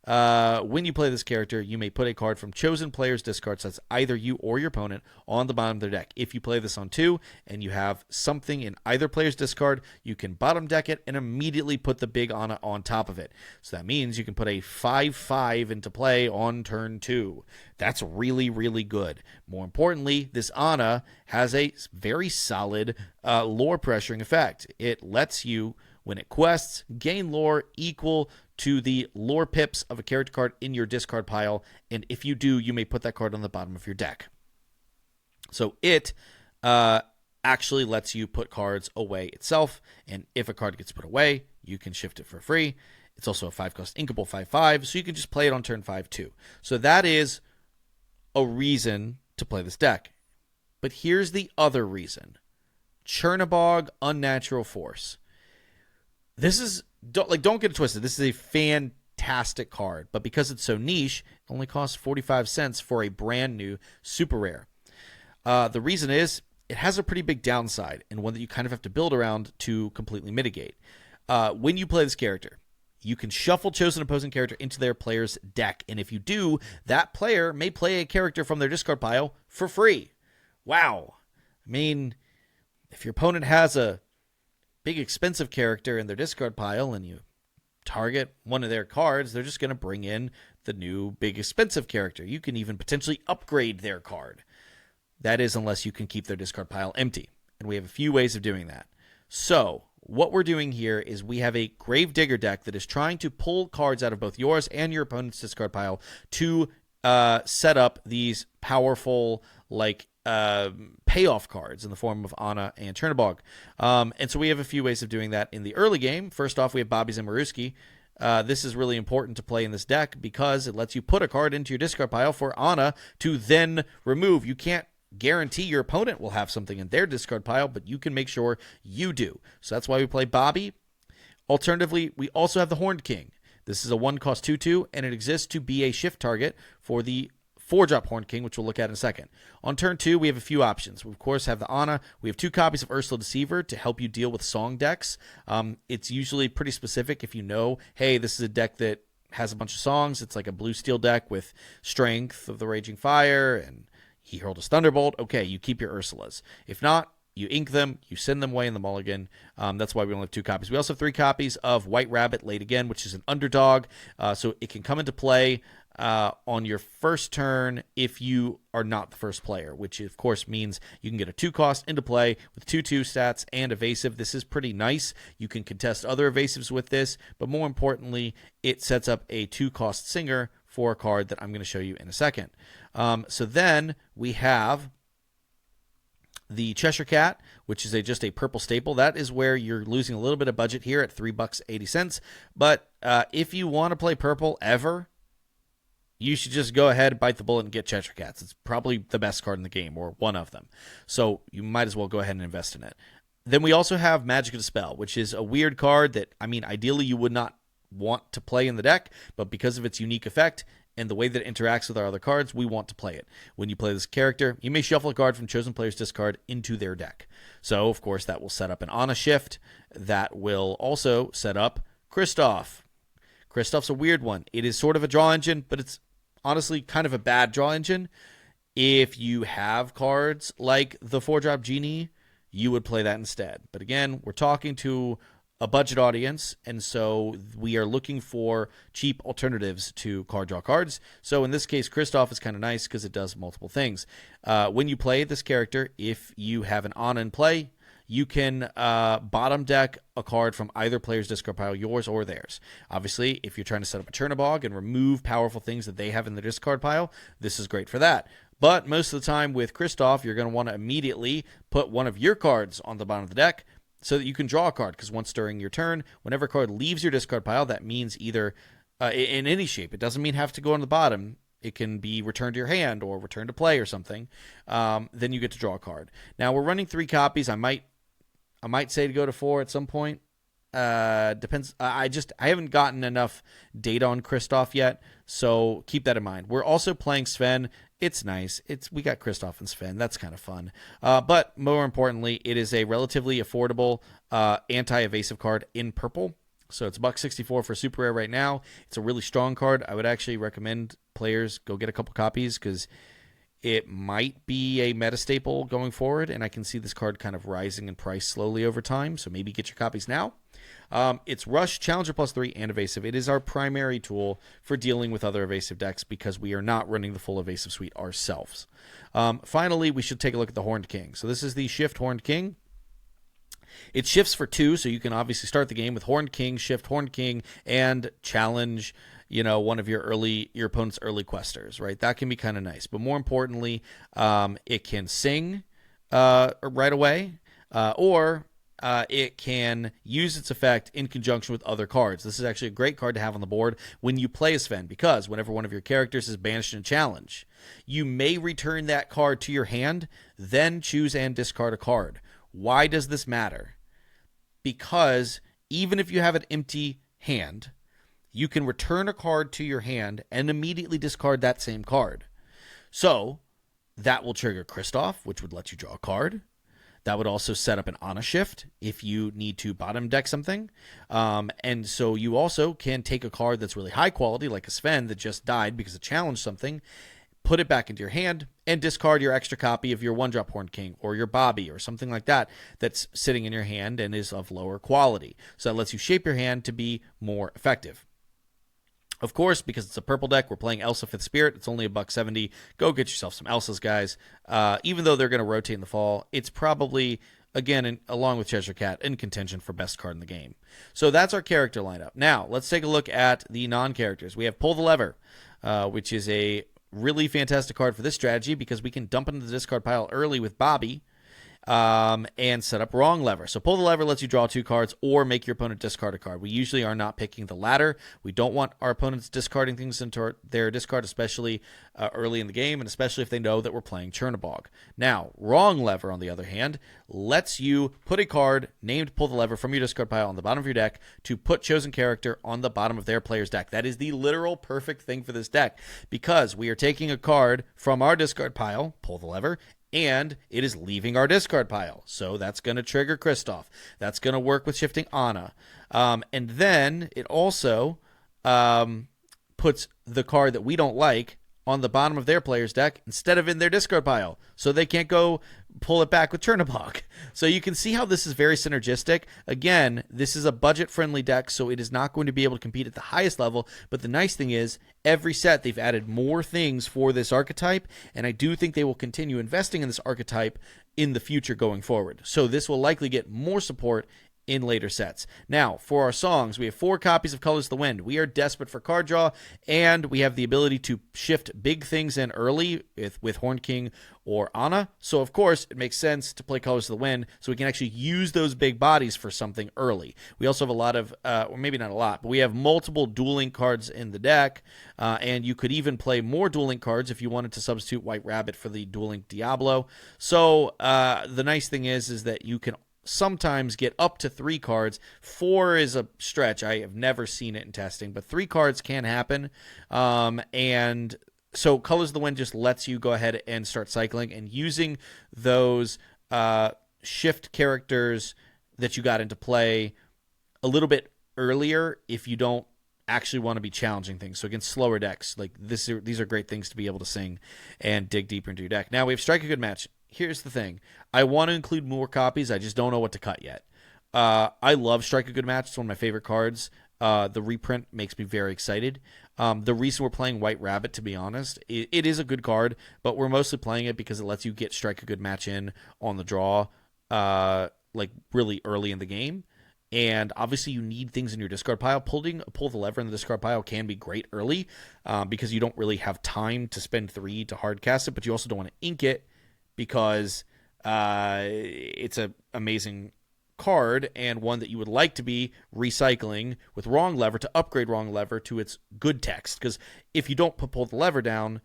When you play this character, you may put a card from chosen player's discard, so that's either you or your opponent, on the bottom of their deck. If you play this on 2 and you have something in either player's discard, you can bottom deck it and immediately put the big Anna on top of it. So that means you can put a 5/5 into play on turn 2. That's really, really good. More importantly, this Anna has a very solid lore pressuring effect. It lets you, when it quests, gain lore equal to the lore pips of a character card in your discard pile, and if you do, you may put that card on the bottom of your deck. So it actually lets you put cards away itself, and if a card gets put away, you can shift it for free. It's also a 5-cost inkable 5/5, so you can just play it on turn 5 too. So that is a reason to play this deck. But here's the other reason. Chernabog Unnatural Force. This is, don't get it twisted, this is a fantastic card, but because it's so niche, it only costs 45 cents for a brand new super rare. The reason is, it has a pretty big downside, and one that you kind of have to build around to completely mitigate. When you play this character, you can shuffle chosen opposing character into their player's deck, and if you do, that player may play a character from their discard pile for free. Wow. I mean, if your opponent has a big expensive character in their discard pile and you target one of their cards, they're just going to bring in the new big expensive character. You can even potentially upgrade their card. That is, unless you can keep their discard pile empty. And we have a few ways of doing that. So what we're doing here is we have a Gravedigger deck that is trying to pull cards out of both yours and your opponent's discard pile to set up these powerful, payoff cards in the form of Anna and Chernabog. And so we have a few ways of doing that in the early game. First off, we have Bobby Zimmerowski. This is really important to play in this deck because it lets you put a card into your discard pile for Anna to then remove. You can't guarantee your opponent will have something in their discard pile, but you can make sure you do. So that's why we play Bobby. Alternatively, we also have the Horned King. This is a 1-cost 2/2, and it exists to be a shift target for the 4-drop Horned King, which we'll look at in a second. On turn 2, we have a few options. We, of course, have the Anna. We have 2 copies of Ursula Deceiver to help you deal with song decks. It's usually pretty specific if you know, hey, this is a deck that has a bunch of songs. It's like a blue-steel deck with Strength of the Raging Fire and He Hurled His Thunderbolt. Okay, you keep your Ursulas. If not, you ink them, you send them away in the mulligan. That's why we only have 2 copies. We also have 3 copies of White Rabbit Late Again, which is an underdog, so it can come into play on your first turn if you are not the first player, which of course means you can get a 2-cost into play with 2/2 stats and evasive. This is pretty nice. You can contest other evasives with this, but more importantly, it sets up a 2-cost singer for a card that I'm going to show you in a second. So then we have the Cheshire Cat, which is just a purple staple. That is where you're losing a little bit of budget here at $3.80. But if you want to play purple ever, you should just go ahead and bite the bullet and get Cheshire Cats. It's probably the best card in the game, or one of them. So you might as well go ahead and invest in it. Then we also have Magic Dispel, which is a weird card that, ideally you would not want to play in the deck, but because of its unique effect and the way that it interacts with our other cards, we want to play it. When you play this character, you may shuffle a card from chosen player's discard into their deck. So, of course, that will set up an Anna shift. That will also set up Kristoff. Kristoff's a weird one. It is sort of a draw engine, but it's honestly kind of a bad draw engine. If you have cards like the 4-drop Genie, you would play that instead. But again, we're talking to a budget audience, and so we are looking for cheap alternatives to card draw cards. So in this case, Kristoff is kind of nice because it does multiple things. When you play this character, if you have an Anna in play, you can bottom deck a card from either player's discard pile, yours or theirs. Obviously, if you're trying to set up a Chernabog and remove powerful things that they have in the discard pile, this is great for that. But most of the time with Kristoff, you're going to want to immediately put one of your cards on the bottom of the deck so that you can draw a card, because once during your turn, whenever a card leaves your discard pile, that means either in any shape. It doesn't mean have to go on the bottom. It can be returned to your hand or returned to play or something. Then you get to draw a card. Now, we're running 3 copies. I might say to go to 4 at some point. depends. I haven't gotten enough data on Kristoff yet, so keep that in mind. We're also playing Sven. It's nice. We got Kristoff and Sven. That's kind of fun. But more importantly, it is a relatively affordable anti-evasive card in purple. So it's $1.64 for super rare right now. It's a really strong card. I would actually recommend players go get a couple copies because it might be a meta staple going forward, and I can see this card kind of rising in price slowly over time, so maybe get your copies now. It's Rush, Challenger +3, and Evasive. It is our primary tool for dealing with other evasive decks because we are not running the full evasive suite ourselves. Finally, we should take a look at the Horned King. So this is the Shift Horned King. It shifts for 2, so you can obviously start the game with Horned King, Shift Horned King, and challenge one of your opponent's early questers, right? That can be kind of nice. But more importantly, it can sing right away, or it can use its effect in conjunction with other cards. This is actually a great card to have on the board when you play a Sven, because whenever one of your characters is banished in a challenge, you may return that card to your hand, then choose and discard a card. Why does this matter? Because even if you have an empty hand, you can return a card to your hand and immediately discard that same card. So that will trigger Kristoff, which would let you draw a card. That would also set up an Ana shift if you need to bottom deck something. And so you also can take a card that's really high quality, like a Sven that just died because it challenged something, put it back into your hand, and discard your extra copy of your 1-drop Horned King or your Bobby or something like that that's sitting in your hand and is of lower quality. So that lets you shape your hand to be more effective. Of course, because it's a purple deck, we're playing Elsa 5th Spirit. It's only $1.70. Go get yourself some Elsas, guys. Even though they're going to rotate in the fall, it's probably, again, along with Cheshire Cat, in contention for best card in the game. So that's our character lineup. Now, let's take a look at the non-characters. We have Pull the Lever, which is a really fantastic card for this strategy because we can dump into the discard pile early with Bobby and set up Wrong Lever. So Pull the Lever lets you draw 2 cards or make your opponent discard a card. We usually are not picking the latter. We don't want our opponents discarding things into their discard, especially early in the game, and especially if they know that we're playing Chernobog. Now, Wrong Lever, on the other hand, lets you put a card named Pull the Lever from your discard pile on the bottom of your deck to put chosen character on the bottom of their player's deck. That is the literal perfect thing for this deck because we are taking a card from our discard pile, Pull the Lever, and it is leaving our discard pile. So that's going to trigger Kristoff. That's going to work with shifting Ana. And then it also puts the card that we don't like on the bottom of their player's deck instead of in their discard pile. So they can't go pull it back with Chernobog. So you can see how this is very synergistic. Again, this is a budget-friendly deck, so it is not going to be able to compete at the highest level. But the nice thing is, every set they've added more things for this archetype, and I do think they will continue investing in this archetype in the future going forward. So this will likely get more support in later sets. Now, for our songs, we have 4 copies of Colors of the Wind. We are desperate for card draw, and we have the ability to shift big things in early with Horned King or Ana. So, of course, it makes sense to play Colors of the Wind so we can actually use those big bodies for something early. We also have a lot of, or maybe not a lot, but we have multiple Duel Link cards in the deck, and you could even play more Duel Link cards if you wanted to substitute White Rabbit for the Duel Link Diablo. So, the nice thing is that you can sometimes get up to 3 cards. 4 is a stretch. I have never seen it in testing, but 3 cards can happen. And so Colors of the Wind just lets you go ahead and start cycling and using those shift characters that you got into play a little bit earlier if you don't actually want to be challenging things. So against slower decks, like these are great things to be able to sing and dig deeper into your deck. Now we have Strike a Good Match. Here's the thing. I want to include more copies. I just don't know what to cut yet. I love Strike a Good Match. It's one of my favorite cards. The reprint makes me very excited. The reason we're playing White Rabbit, to be honest, it is a good card, but we're mostly playing it because it lets you get Strike a Good Match in on the draw like really early in the game. And obviously you need things in your discard pile. Pull the Lever in the discard pile can be great early because you don't really have time to spend 3 to hard cast it, but you also don't want to ink it because it's an amazing card and one that you would like to be recycling with Wrong Lever to upgrade Wrong Lever to its good text. Because if you don't pull the lever down,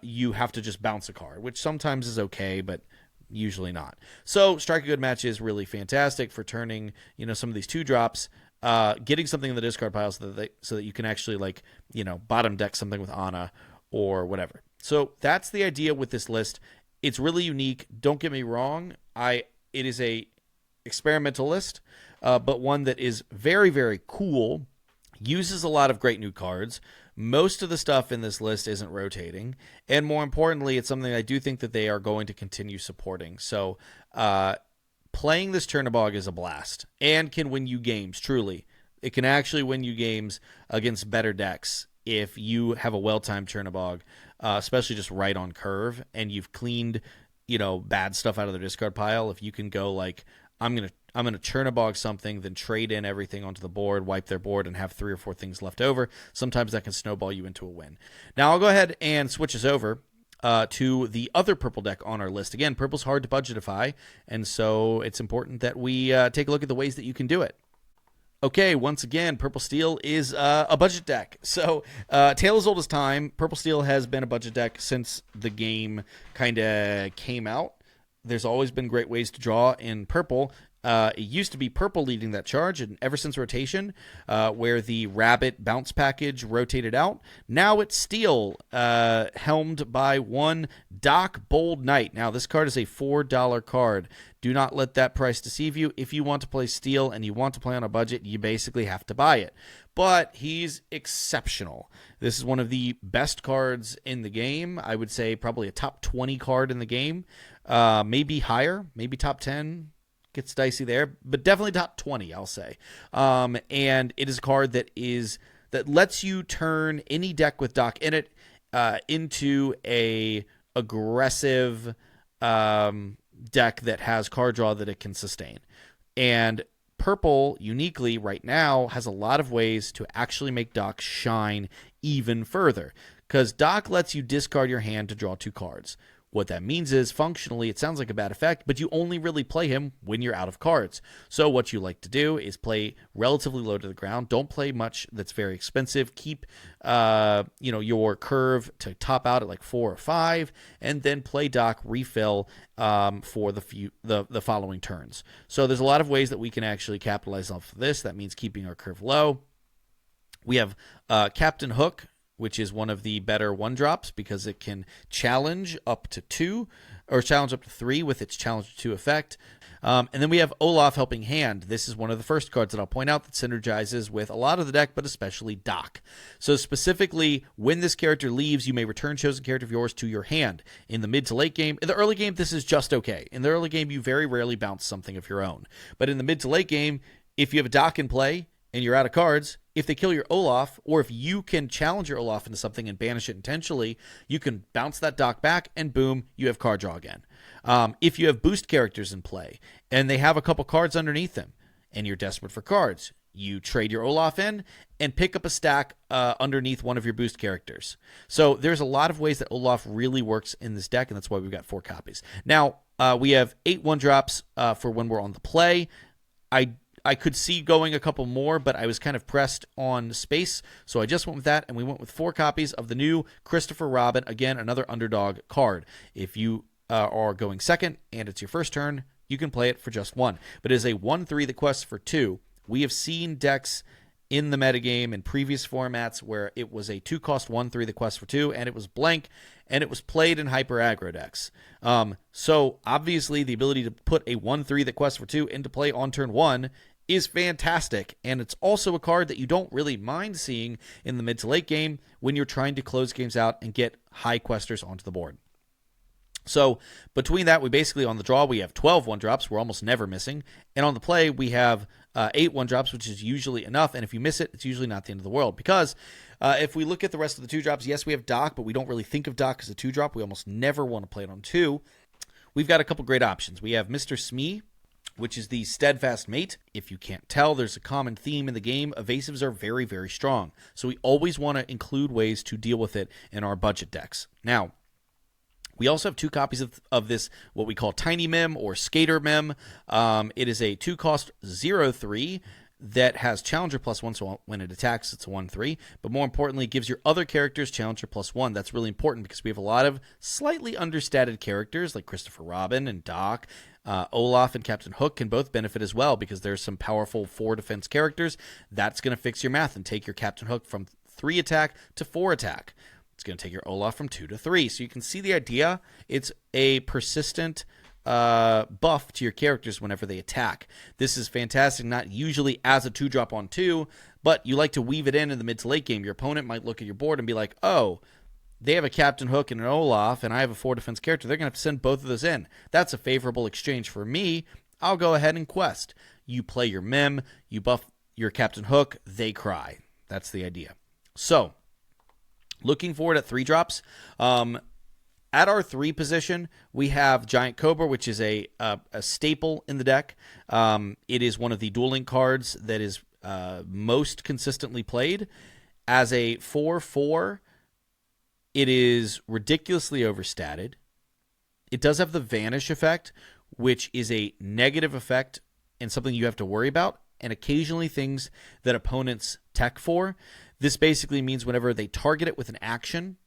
you have to just bounce a card, which sometimes is okay, but Usually not. So Strike a Good Match is really fantastic for turning, some of these 2-drops, getting something in the discard pile so that you can actually bottom deck something with Ana or whatever. So that's the idea with this list. It's really unique. Don't get me wrong. It is a experimental list, but one that is very, very cool. Uses a lot of great new cards. Most of the stuff in this list isn't rotating. And more importantly, it's something I do think that they are going to continue supporting. So playing this Chernobog is a blast and can win you games, truly. It can actually win you games against better decks if you have a well-timed Chernobog, especially just right on curve, and you've cleaned, bad stuff out of their discard pile. If you can go I'm gonna Chernobog something, then trade in everything onto the board, wipe their board, and have 3 or 4 things left over. Sometimes that can snowball you into a win. Now I'll go ahead and switch us over to the other purple deck on our list. Again, purple's hard to budgetify, and so it's important that we take a look at the ways that you can do it. Okay, once again, Purple Steel is a budget deck. So, tale as old as time, Purple Steel has been a budget deck since the game kind of came out. There's always been great ways to draw in purple. It used to be purple leading that charge, and ever since rotation, where the rabbit bounce package rotated out, now it's steel, helmed by one Doc Bold Knight. Now, this card is a $4 card. Do not let that price deceive you. If you want to play steel and you want to play on a budget, you basically have to buy it. But he's exceptional. This is one of the best cards in the game. I would say probably a top 20 card in the game. Maybe higher, maybe top 10. Gets dicey there, but definitely top 20, I'll say. And it is a card that lets you turn any deck with Doc in it into a aggressive deck that has card draw that it can sustain. And purple, uniquely, right now, has a lot of ways to actually make Doc shine even further. Because Doc lets you discard your hand to draw 2 cards. What that means is, functionally, it sounds like a bad effect, but you only really play him when you're out of cards. So what you like to do is play relatively low to the ground. Don't play much that's very expensive. Keep your curve to top out at 4 or 5, and then play Doc refill for the following turns. So there's a lot of ways that we can actually capitalize off of this. That means keeping our curve low. We have Captain Hook, which is one of the better 1-drops because it can challenge up to 2 or challenge up to 3 with its challenge to 2 effect. And then we have Olaf Helping Hand. This is one of the first cards that I'll point out that synergizes with a lot of the deck, but especially Doc. So specifically, when this character leaves, you may return chosen character of yours to your hand. In the mid to late game, in the early game, this is just okay. In the early game, you very rarely bounce something of your own. But in the mid to late game, if you have a Doc in play and you're out of cards, if they kill your Olaf, or if you can challenge your Olaf into something and banish it intentionally, you can bounce that Doc back, and boom, you have card draw again. If you have boost characters in play, and they have a couple cards underneath them, and you're desperate for cards, you trade your Olaf in and pick up a stack underneath one of your boost characters. So there's a lot of ways that Olaf really works in this deck, and that's why we've got 4 copies. Now, we have 8 1-drops for when we're on the play. I could see going a couple more, but I was kind of pressed on space, so I just went with that, and we went with 4 copies of the new Christopher Robin, again, another underdog card. If you are going second and it's your first turn, you can play it for just 1. But it is a 1/3 that quests for 2. We have seen decks in the metagame in previous formats where it was a 2-cost 1/3 that quests for 2, and it was blank, and it was played in hyper aggro decks. So obviously the ability to put a 1/3 that quests for 2 into play on turn 1 is fantastic, and it's also a card that you don't really mind seeing in the mid to late game when you're trying to close games out and get high questers onto the board. So between that, we basically, on the draw, we have 12 1-drops. We're almost never missing. And on the play, we have 8 1-drops, which is usually enough. And if you miss it, it's usually not the end of the world. Because if we look at the rest of the 2-drops, yes, we have Doc, but we don't really think of Doc as a 2-drop. We almost never want to play it on 2. We've got a couple great options. We have Mr. Smee, which is the Steadfast Mate. If you can't tell, there's a common theme in the game. Evasives are very, very strong. So we always want to include ways to deal with it in our budget decks. Now, we also have 2 copies of this, what we call Tiny Mem or Skater Mem. It is a 2-cost 0/3 that has Challenger +1, so when it attacks, it's a 1/3. But more importantly, it gives your other characters Challenger +1. That's really important because we have a lot of slightly understated characters like Christopher Robin and Doc. Olaf and Captain Hook can both benefit as well because there's some powerful 4 defense characters. That's going to fix your math and take your Captain Hook from 3 attack to 4 attack. It's going to take your Olaf from 2 to 3. So you can see the idea. It's a persistent buff to your characters whenever they attack. This is fantastic, not usually as a 2-drop on 2, but you like to weave it in the mid to late game. Your opponent might look at your board and be like, oh, they have a Captain Hook and an Olaf, and I have a 4 defense character. They're going to have to send both of those in. That's a favorable exchange for me. I'll go ahead and quest. You play your Mem, you buff your Captain Hook, they cry. That's the idea. So, looking forward at 3-drops. At our 3 position, we have Giant Cobra, which is a staple in the deck. It is one of the Duel Link cards that is most consistently played. As a 4/4, it is ridiculously overstated. It does have the Vanish effect, which is a negative effect and something you have to worry about, and occasionally things that opponents tech for. This basically means whenever they target it with an action,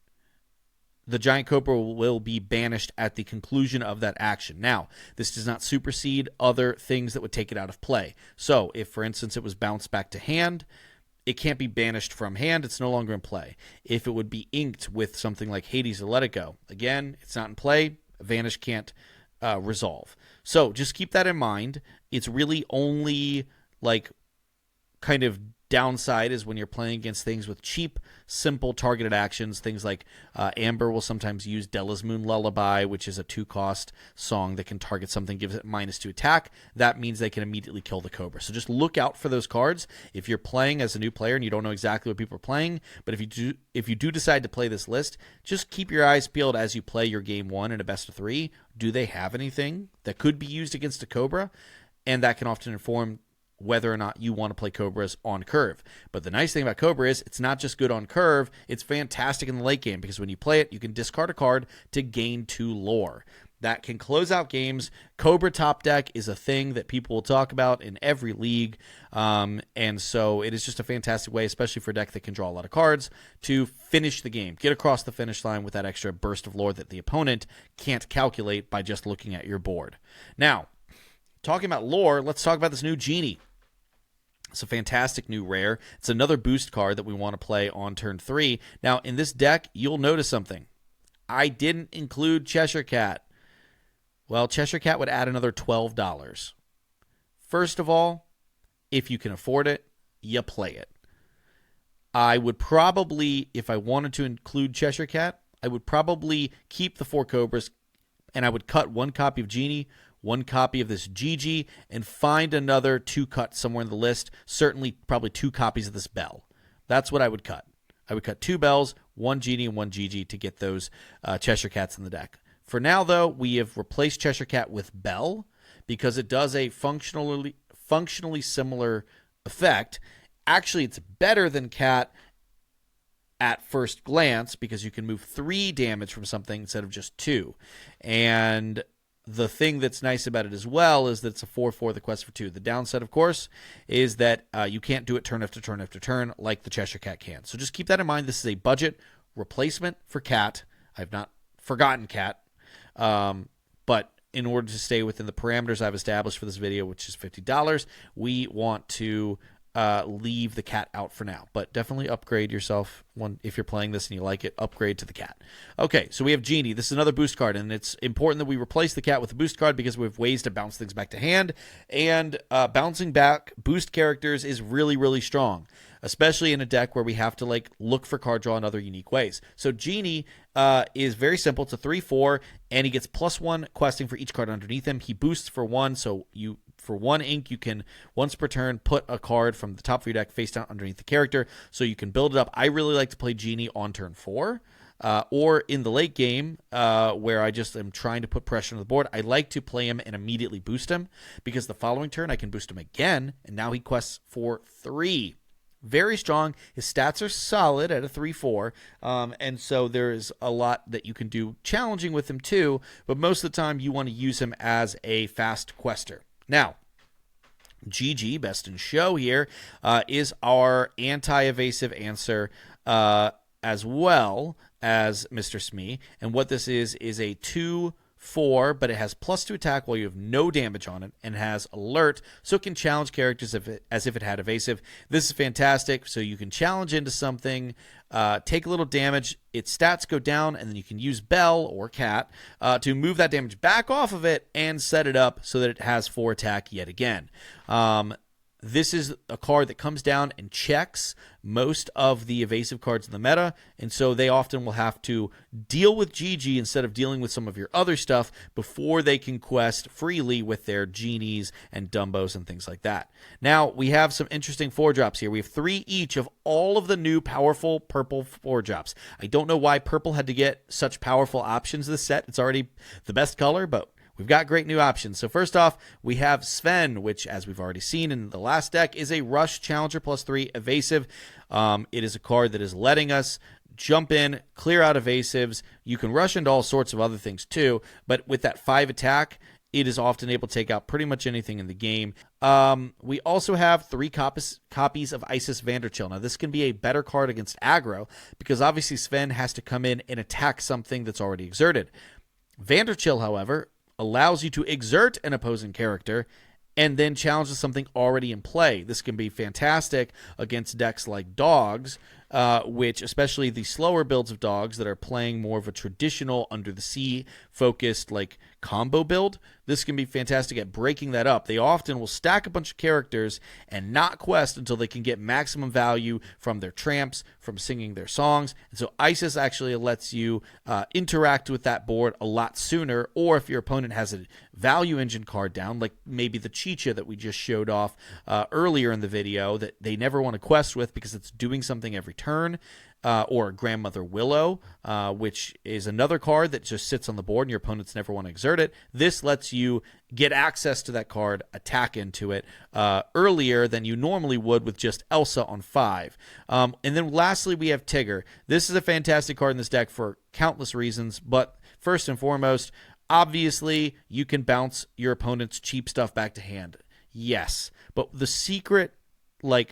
the Giant Cobra will be banished at the conclusion of that action. Now, this does not supersede other things that would take it out of play. So, if, for instance, it was bounced back to hand, it can't be banished from hand. It's no longer in play. If it would be inked with something like Hades or Let It Go, again, it's not in play. Vanish can't resolve. So, just keep that in mind. It's really only, like, kind of downside is when you're playing against things with cheap, simple targeted actions. Things like Amber will sometimes use Della's Moon Lullaby, which is a 2-cost song that can target something, gives it -2 attack. That means they can immediately kill the Cobra. So just look out for those cards. If you're playing as a new player and you don't know exactly what people are playing, but if you do decide to play this list, just keep your eyes peeled as you play your game 1 in a best of 3. Do they have anything that could be used against a Cobra? And that can often inform whether or not you want to play Cobras on curve. But the nice thing about Cobra is it's not just good on curve, it's fantastic in the late game because when you play it, you can discard a card to gain 2 lore. That can close out games. Cobra top deck is a thing that people will talk about in every league, and so it is just a fantastic way, especially for a deck that can draw a lot of cards, to finish the game. Get across the finish line with that extra burst of lore that the opponent can't calculate by just looking at your board. Now, talking about lore, let's talk about this new Genie. It's a fantastic new rare. It's another boost card that we want to play on turn 3. Now, in this deck, you'll notice something. I didn't include Cheshire Cat. Well, Cheshire Cat would add another $12. First of all, if you can afford it, you play it. I would probably, if I wanted to include Cheshire Cat, I would probably keep the 4 Cobras, and I would cut 1 copy of Genie, 1 copy of this Gigi, and find another 2 cut somewhere in the list. Certainly, probably 2 copies of this Bell. That's what I would cut. I would cut 2 Bells, 1 Genie, and 1 Gigi to get those Cheshire Cats in the deck. For now, though, we have replaced Cheshire Cat with Bell because it does a functionally similar effect. Actually, it's better than Cat at first glance because you can move 3 damage from something instead of just 2. And the thing that's nice about it as well is that it's a 4/4 the quest for 2. The downside, of course, is that you can't do it turn after turn after turn like the Cheshire Cat can. So just keep that in mind. This is a budget replacement for Cat. I've not forgotten Cat, but in order to stay within the parameters I've established for this video, which is $50, we want to leave the Cat out for now. But definitely upgrade yourself if you're playing this and you like it. Upgrade to the Cat. Okay, so we have Genie. This is another boost card, and it's important that we replace the Cat with a boost card because we have ways to bounce things back to hand, and bouncing back boost characters is really, really strong, especially in a deck where we have to look for card draw in other unique ways. So Genie is very simple. It's a 3/4, and he gets +1 questing for each card underneath him. He boosts for 1, so for 1 ink, you can, once per turn, put a card from the top of your deck face down underneath the character, so you can build it up. I really like to play Genie on turn 4, or in the late game, where I just am trying to put pressure on the board. I like to play him and immediately boost him, because the following turn I can boost him again, and now he quests for 3. Very strong. His stats are solid at a 3/4, and so there's a lot that you can do challenging with him too, but most of the time you want to use him as a fast quester. Now, GG, best in show here, is our anti-evasive answer, as well as Mr. Smee. And what this is a 2/4, but it has +2 attack while you have no damage on it, and has alert, so it can challenge characters as if it had evasive. This is fantastic, so you can challenge into something, take a little damage, its stats go down, and then you can use Bell or Cat to move that damage back off of it and set it up so that it has 4 attack yet again. This is a card that comes down and checks most of the evasive cards in the meta, and so they often will have to deal with GG instead of dealing with some of your other stuff before they can quest freely with their genies and Dumbos and things like that. Now, we have some interesting 4-drops here. We have 3 each of all of the new powerful purple 4-drops. I don't know why purple had to get such powerful options this set. It's already the best color, but we've got great new options. So first off, we have Sven, which, as we've already seen in the last deck, is a Rush Challenger +3 evasive. It is a card that is letting us jump in, clear out evasives. You can rush into all sorts of other things too, but with that 5 attack, it is often able to take out pretty much anything in the game. We also have 3 copies of Isis Vanderchill. Now, this can be a better card against aggro, because obviously Sven has to come in and attack something that's already exerted. Vanderchill, however, allows you to exert an opposing character and then challenges something already in play. This can be fantastic against decks like Dogs, which, especially the slower builds of Dogs that are playing more of a traditional Under the Sea focused like combo build. This can be fantastic at breaking that up. They often will stack a bunch of characters and not quest until they can get maximum value from their tramps, from singing their songs. And so Isis actually lets you interact with that board a lot sooner, or if your opponent has a value engine card down, like maybe the Chicha that we just showed off earlier in the video that they never want to quest with because it's doing something every turn, or Grandmother Willow, which is another card that just sits on the board and your opponents never want to exert it. This lets you get access to that card, attack into it earlier than you normally would with just Elsa on 5. And then lastly, we have Tigger. This is a fantastic card in this deck for countless reasons, but first and foremost, obviously, you can bounce your opponent's cheap stuff back to hand. Yes, but the secret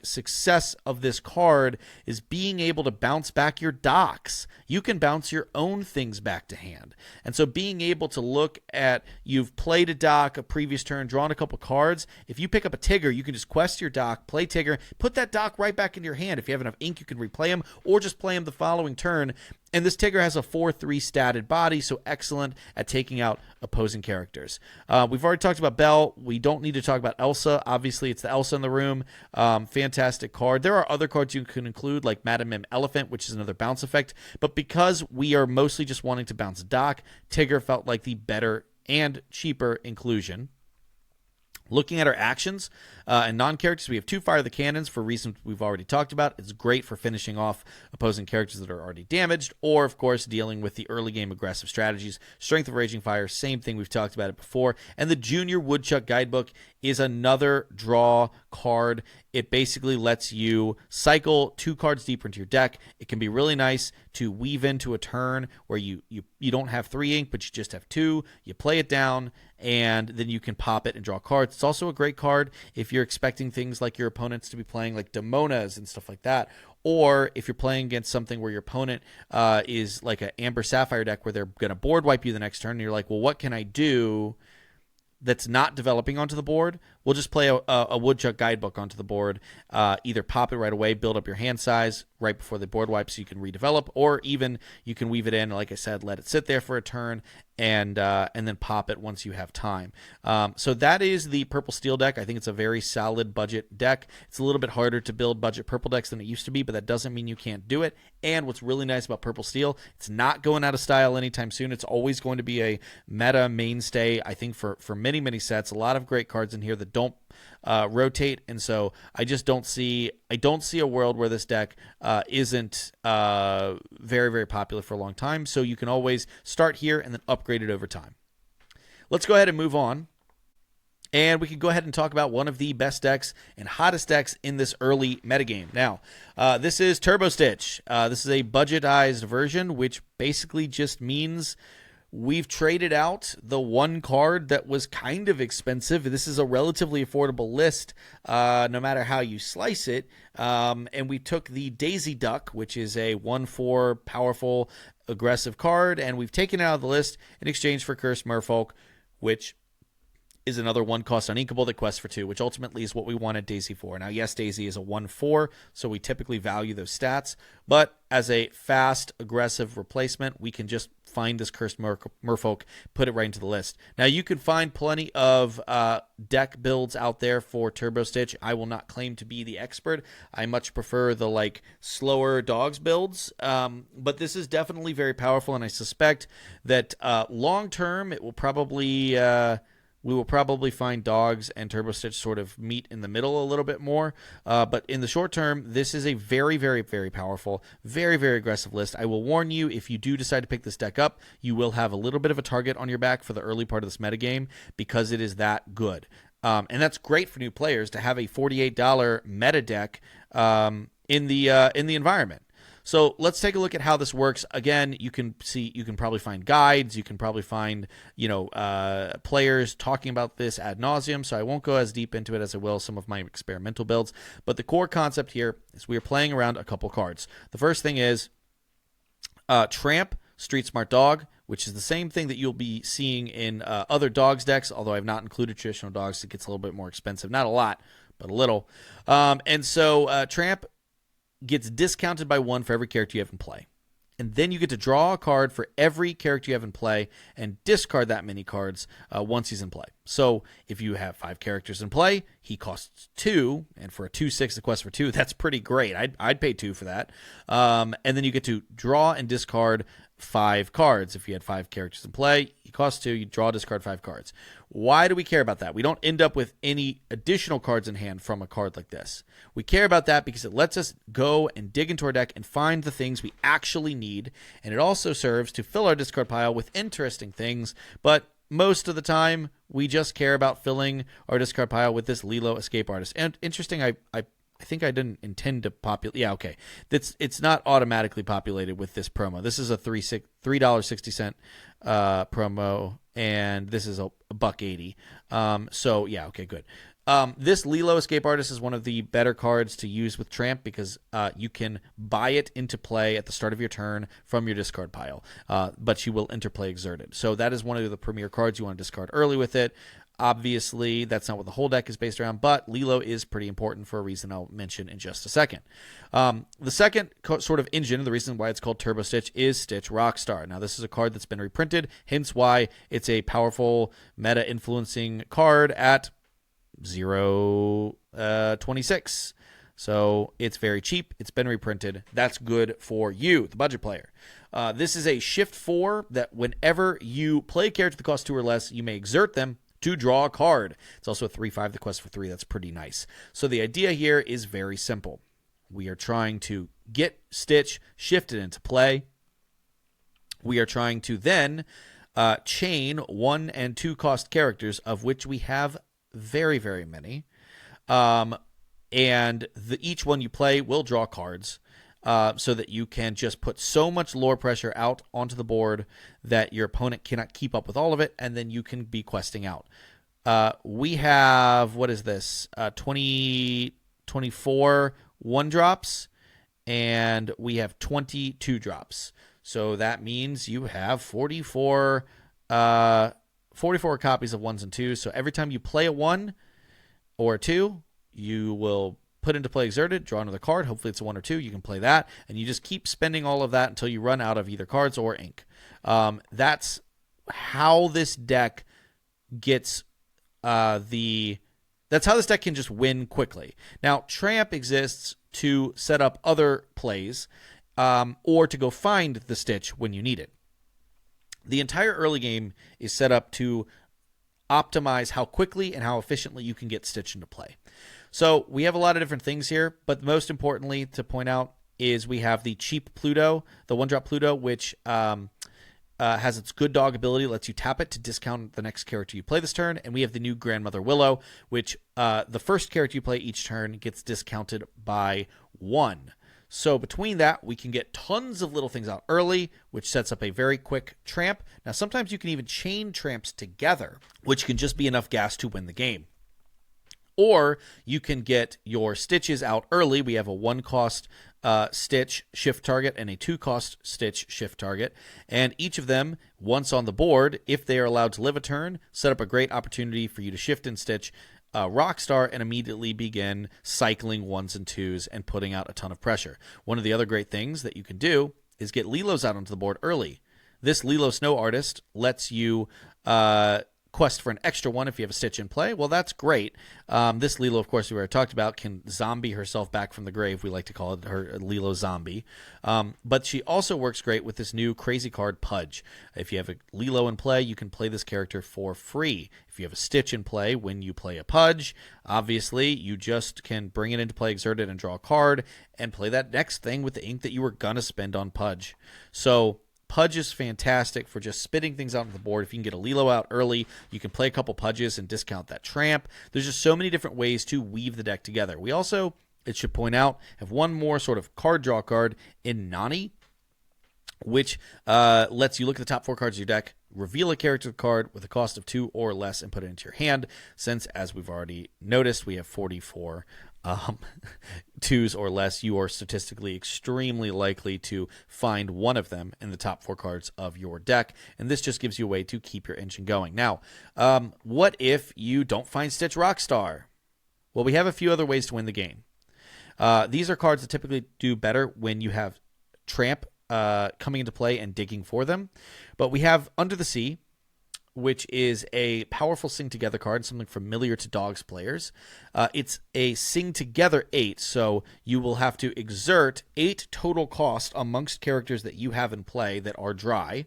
success of this card is being able to bounce back your docks. You can bounce your own things back to hand. And so being able to look at, you've played a dock a previous turn, drawn a couple cards. If you pick up a Tigger, you can just quest your dock, play Tigger, put that dock right back in your hand. If you have enough ink, you can replay them or just play them the following turn. And this Tigger has a 4/3 statted body, so excellent at taking out opposing characters. We've already talked about Belle. We don't need to talk about Elsa. Obviously, it's the Elsa in the room. Fantastic card. There are other cards you can include, like Madam Mim Elephant, which is another bounce effect. But because we are mostly just wanting to bounce dock, Tigger felt like the better and cheaper inclusion. Looking at our actions and non-characters, we have 2 Fire the Cannons for reasons we've already talked about. It's great for finishing off opposing characters that are already damaged, or, of course, dealing with the early game aggressive strategies. Strength of Raging Fire, same thing, we've talked about it before. And the Junior Woodchuck Guidebook is another draw card. It basically lets you cycle 2 cards deeper into your deck. It can be really nice to weave into a turn where you don't have 3 ink, but you just have 2. You play it down, and then you can pop it and draw cards. It's also a great card if you're expecting things like your opponents to be playing like Demonas and stuff like that, or if you're playing against something where your opponent is like an Amber Sapphire deck where they're going to board wipe you the next turn, and you're like, well, what can I do that's not developing onto the board? We'll just play a Woodchuck Guidebook onto the board. Either pop it right away, build up your hand size right before the board wipe so you can redevelop, or even you can weave it in, like I said, let it sit there for a turn, and then pop it once you have time. So that is the Purple Steel deck. I think it's a very solid budget deck. It's a little bit harder to build budget purple decks than it used to be, but that doesn't mean you can't do it. And what's really nice about Purple Steel, it's not going out of style anytime soon. It's always going to be a meta mainstay, I think, for many, many sets. A lot of great cards in here that don't rotate, and so I don't see a world where this deck isn't very, very popular for a long time. So you can always start here and then upgrade it over time. Let's go ahead and move on, and we can go ahead and talk about one of the best decks and hottest decks in this early metagame. Now, this is Turbo Stitch. This is a budgetized version, which basically just means we've traded out the one card that was kind of expensive. This is a relatively affordable list, no matter how you slice it. And we took the Daisy Duck, which is a 1/4 powerful, aggressive card, and we've taken it out of the list in exchange for Cursed Merfolk, which is another 1 cost uninkable that quests for 2, which ultimately is what we wanted Daisy for. Now, yes, Daisy is a 1/4, so we typically value those stats, but as a fast, aggressive replacement, we can just find this Cursed Merfolk, put it right into the list. Now, you can find plenty of deck builds out there for Turbo Stitch. I will not claim to be the expert. I much prefer the slower dogs builds, but this is definitely very powerful, and I suspect that long term it will probably we will probably find dogs and Turbo Stitch sort of meet in the middle a little bit more. But in the short term, this is a very, very, very powerful, very, very aggressive list. I will warn you, if you do decide to pick this deck up, you will have a little bit of a target on your back for the early part of this metagame because it is that good. And that's great for new players to have a $48 meta deck in the environment. So let's take a look at how this works. Again, you can probably find guides. You can probably find, players talking about this ad nauseum. So I won't go as deep into it as I will some of my experimental builds. But the core concept here is we are playing around a couple cards. The first thing is Tramp, Street Smart Dog, which is the same thing that you'll be seeing in other dogs decks, although I've not included traditional dogs. It gets a little bit more expensive. Not a lot, but a little. And so Tramp gets discounted by 1 for every character you have in play. And then you get to draw a card for every character you have in play and discard that many cards once he's in play. So if you have 5 characters in play, he costs 2, and for a 2/6 the quest for 2, that's pretty great. I'd pay 2 for that. And then you get to draw and discard 5 cards. If you had 5 characters in play, he costs 2, you draw, discard 5 cards. Why do we care about that? We don't end up with any additional cards in hand from a card like this. We care about that because it lets us go and dig into our deck and find the things we actually need, and it also serves to fill our discard pile with interesting things, but most of the time, we just care about filling our discard pile with this Lilo Escape Artist. And interesting, I think I didn't intend to populate. Yeah, okay. It's not automatically populated with this promo. This is a $3.60 promo, and this is a $1.80. So yeah, okay, good. This Lilo Escape Artist is one of the better cards to use with Tramp because you can buy it into play at the start of your turn from your discard pile, but you will interplay Exerted. So that is one of the premier cards you want to discard early with it. Obviously, that's not what the whole deck is based around, but Lilo is pretty important for a reason I'll mention in just a second. The second sort of engine, the reason why it's called Turbo Stitch, is Stitch Rockstar. Now, this is a card that's been reprinted, hence why it's a powerful meta-influencing card at 0.26. So it's very cheap. It's been reprinted. That's good for you, the budget player. This is a shift 4 that whenever you play a character that costs 2 or less, you may exert them to draw a card. It's also a 3/5 that quests for 3. That's pretty nice. So the idea here is very simple. We are trying to get Stitch shifted into play. We are trying to then chain 1 and 2 cost characters, of which we have very, very many. And each one you play will draw cards. So that you can just put so much lore pressure out onto the board that your opponent cannot keep up with all of it, and then you can be questing out. We have, what is this, 24 1-drops, and we have 22 drops. So that means you have 44 copies of 1s and 2s. So every time you play a 1 or a 2, you will put into play Exerted, draw another card. Hopefully it's a 1 or 2. You can play that, and you just keep spending all of that until you run out of either cards or ink. That's how this deck gets that's how this deck can just win quickly. Now, Tramp exists to set up other plays or to go find the Stitch when you need it. The entire early game is set up to optimize how quickly and how efficiently you can get Stitch into play. So we have a lot of different things here, but most importantly to point out is we have the cheap Pluto, the 1-drop Pluto, which has its good dog ability, lets you tap it to discount the next character you play this turn, and we have the new Grandmother Willow, which the first character you play each turn gets discounted by 1. So between that, we can get tons of little things out early, which sets up a very quick tramp. Now, sometimes you can even chain tramps together, which can just be enough gas to win the game. Or you can get your stitches out early. We have a 1-cost stitch shift target and a 2-cost stitch shift target. And each of them, once on the board, if they are allowed to live a turn, set up a great opportunity for you to shift and stitch Rockstar and immediately begin cycling 1s and 2s and putting out a ton of pressure. One of the other great things that you can do is get Lilos out onto the board early. This Lilo Snow Artist lets you quest for an extra 1 if you have a stitch in play. Well, that's great. This Lilo, of course, we already talked about, can zombie herself back from the grave. We like to call it her Lilo zombie. But she also works great with this new crazy card, Pudge. If you have a Lilo in play, you can play this character for free. If you have a stitch in play when you play a Pudge, obviously you just can bring it into play, exert it, and draw a card, and play that next thing with the ink that you were going to spend on Pudge. So Pudge is fantastic for just spitting things out on the board. If you can get a Lilo out early, you can play a couple Pudges and discount that tramp. There's just so many different ways to weave the deck together. We also, it should point out, have one more sort of card draw card in Nani, which lets you look at the top 4 cards of your deck, reveal a character card with a cost of 2 or less, and put it into your hand. Since, as we've already noticed, we have 44 2s or less, you are statistically extremely likely to find one of them in the top 4 cards of your deck, and this just gives you a way to keep your engine going. Now, what if you don't find Stitch Rockstar? Well, we have a few other ways to win the game. These are cards that typically do better when you have Tramp coming into play and digging for them, but we have Under the Sea, which is a powerful Sing Together card, something familiar to Dogs players. It's a Sing Together 8, so you will have to exert 8 total cost amongst characters that you have in play that are dry,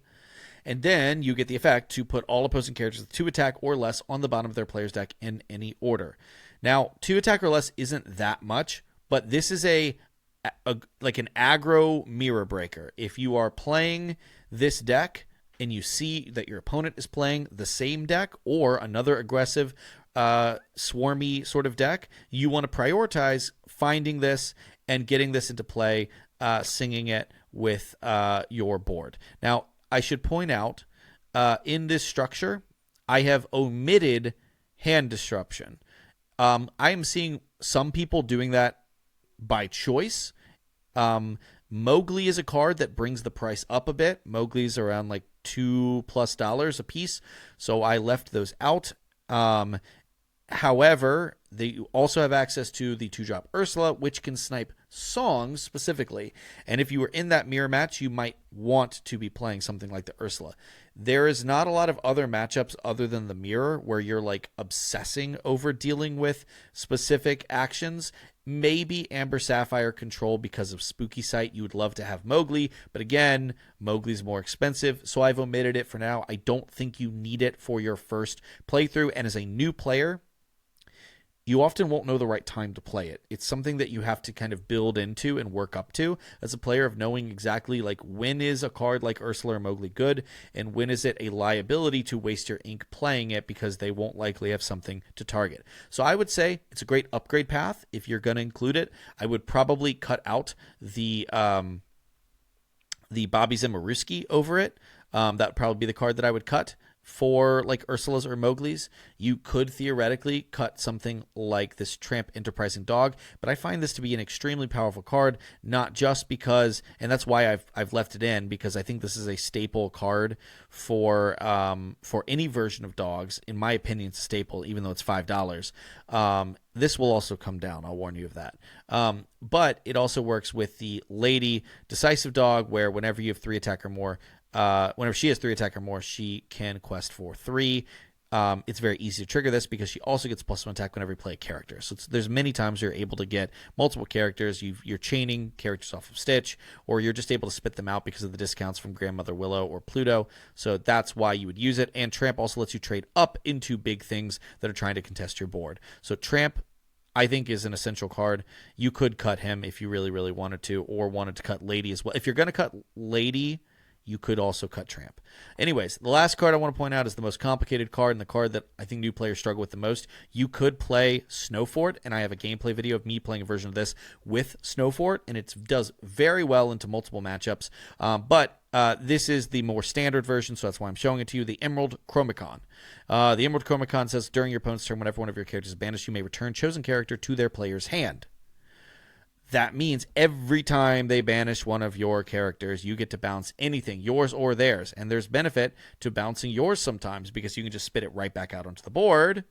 and then you get the effect to put all opposing characters with 2 attack or less on the bottom of their player's deck in any order. Now, 2 attack or less isn't that much, but this is like an aggro mirror breaker. If you are playing this deck and you see that your opponent is playing the same deck or another aggressive, swarmy sort of deck, you want to prioritize finding this and getting this into play, singing it with your board. Now, I should point out, in this structure, I have omitted hand disruption. I am seeing some people doing that by choice. Mowgli is a card that brings the price up a bit. Mowgli's around like $2+ a piece, so I left those out. However, they also have access to the 2-drop Ursula, which can snipe songs specifically. And if you were in that mirror match, you might want to be playing something like the Ursula. There is not a lot of other matchups other than the mirror where you're like obsessing over dealing with specific actions. Maybe Amber Sapphire Control because of Spooky Sight. You would love to have Mowgli, but again, Mowgli's more expensive, so I've omitted it for now. I don't think you need it for your first playthrough, and as a new player, you often won't know the right time to play it. It's something that you have to kind of build into and work up to as a player, of knowing exactly like when is a card like Ursula or Mowgli good and when is it a liability to waste your ink playing it because they won't likely have something to target. So I would say it's a great upgrade path if you're going to include it. I would probably cut out the Bobby Zemaruski over it. That would probably be the card that I would cut. For like Ursula's or Mowgli's, you could theoretically cut something like this Tramp Enterprising Dog, but I find this to be an extremely powerful card, not just because, and that's why I've left it in, because I think this is a staple card for any version of Dogs. In my opinion, it's a staple, even though it's $5. This will also come down, I'll warn you of that. But it also works with the Lady Decisive Dog, where whenever you have 3 attack or more, whenever she has 3 attack or more, she can quest for 3. It's very easy to trigger this because she also gets +1 attack whenever you play a character. So there's many times you're able to get multiple characters. You're chaining characters off of Stitch, or you're just able to spit them out because of the discounts from Grandmother Willow or Pluto. So that's why you would use it. And Tramp also lets you trade up into big things that are trying to contest your board. So Tramp, I think, is an essential card. You could cut him if you really, really wanted to, or wanted to cut Lady as well. If you're going to cut Lady, you could also cut Tramp. Anyways, the last card I want to point out is the most complicated card, and the card that I think new players struggle with the most. You could play Snowfort, and I have a gameplay video of me playing a version of this with Snowfort, and it does very well into multiple matchups. But this is the more standard version, so that's why I'm showing it to you, the Emerald Chromicon. The Emerald Chromicon says, during your opponent's turn, whenever one of your characters is banished, you may return chosen character to their player's hand. That means every time they banish one of your characters, you get to bounce anything, yours or theirs. And there's benefit to bouncing yours sometimes because you can just spit it right back out onto the board.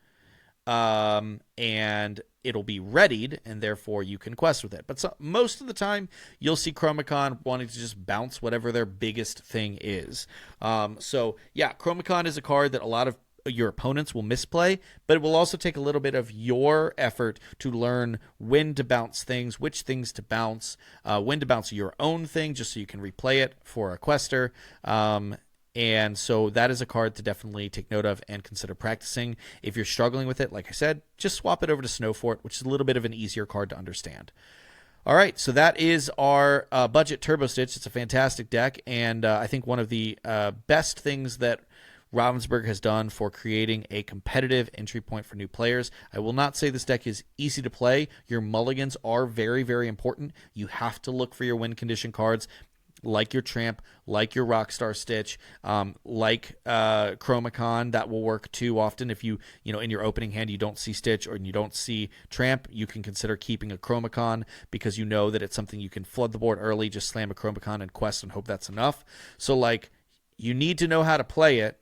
And it'll be readied, and therefore you can quest with it. But most of the time, you'll see Chromicon wanting to just bounce whatever their biggest thing is. So, yeah, Chromicon is a card that a lot of your opponents will misplay, but it will also take a little bit of your effort to learn when to bounce things, which things to bounce, when to bounce your own thing, just so you can replay it for a quester. And so that is a card to definitely take note of and consider practicing. If you're struggling with it, like I said, just swap it over to Snowfort, which is a little bit of an easier card to understand. All right, so that is our budget Turbo Stitch. It's a fantastic deck, and I think one of the best things that Ravensburg has done for creating a competitive entry point for new players. I will not say this deck is easy to play. Your mulligans are very, very important. You have to look for your win condition cards, like your Tramp, like your Rockstar Stitch, like Chromicon. That will work too often. If you in your opening hand you don't see Stitch or you don't see Tramp, you can consider keeping a Chromicon because you know that it's something you can flood the board early, just slam a Chromicon and quest and hope that's enough. So like, you need to know how to play it,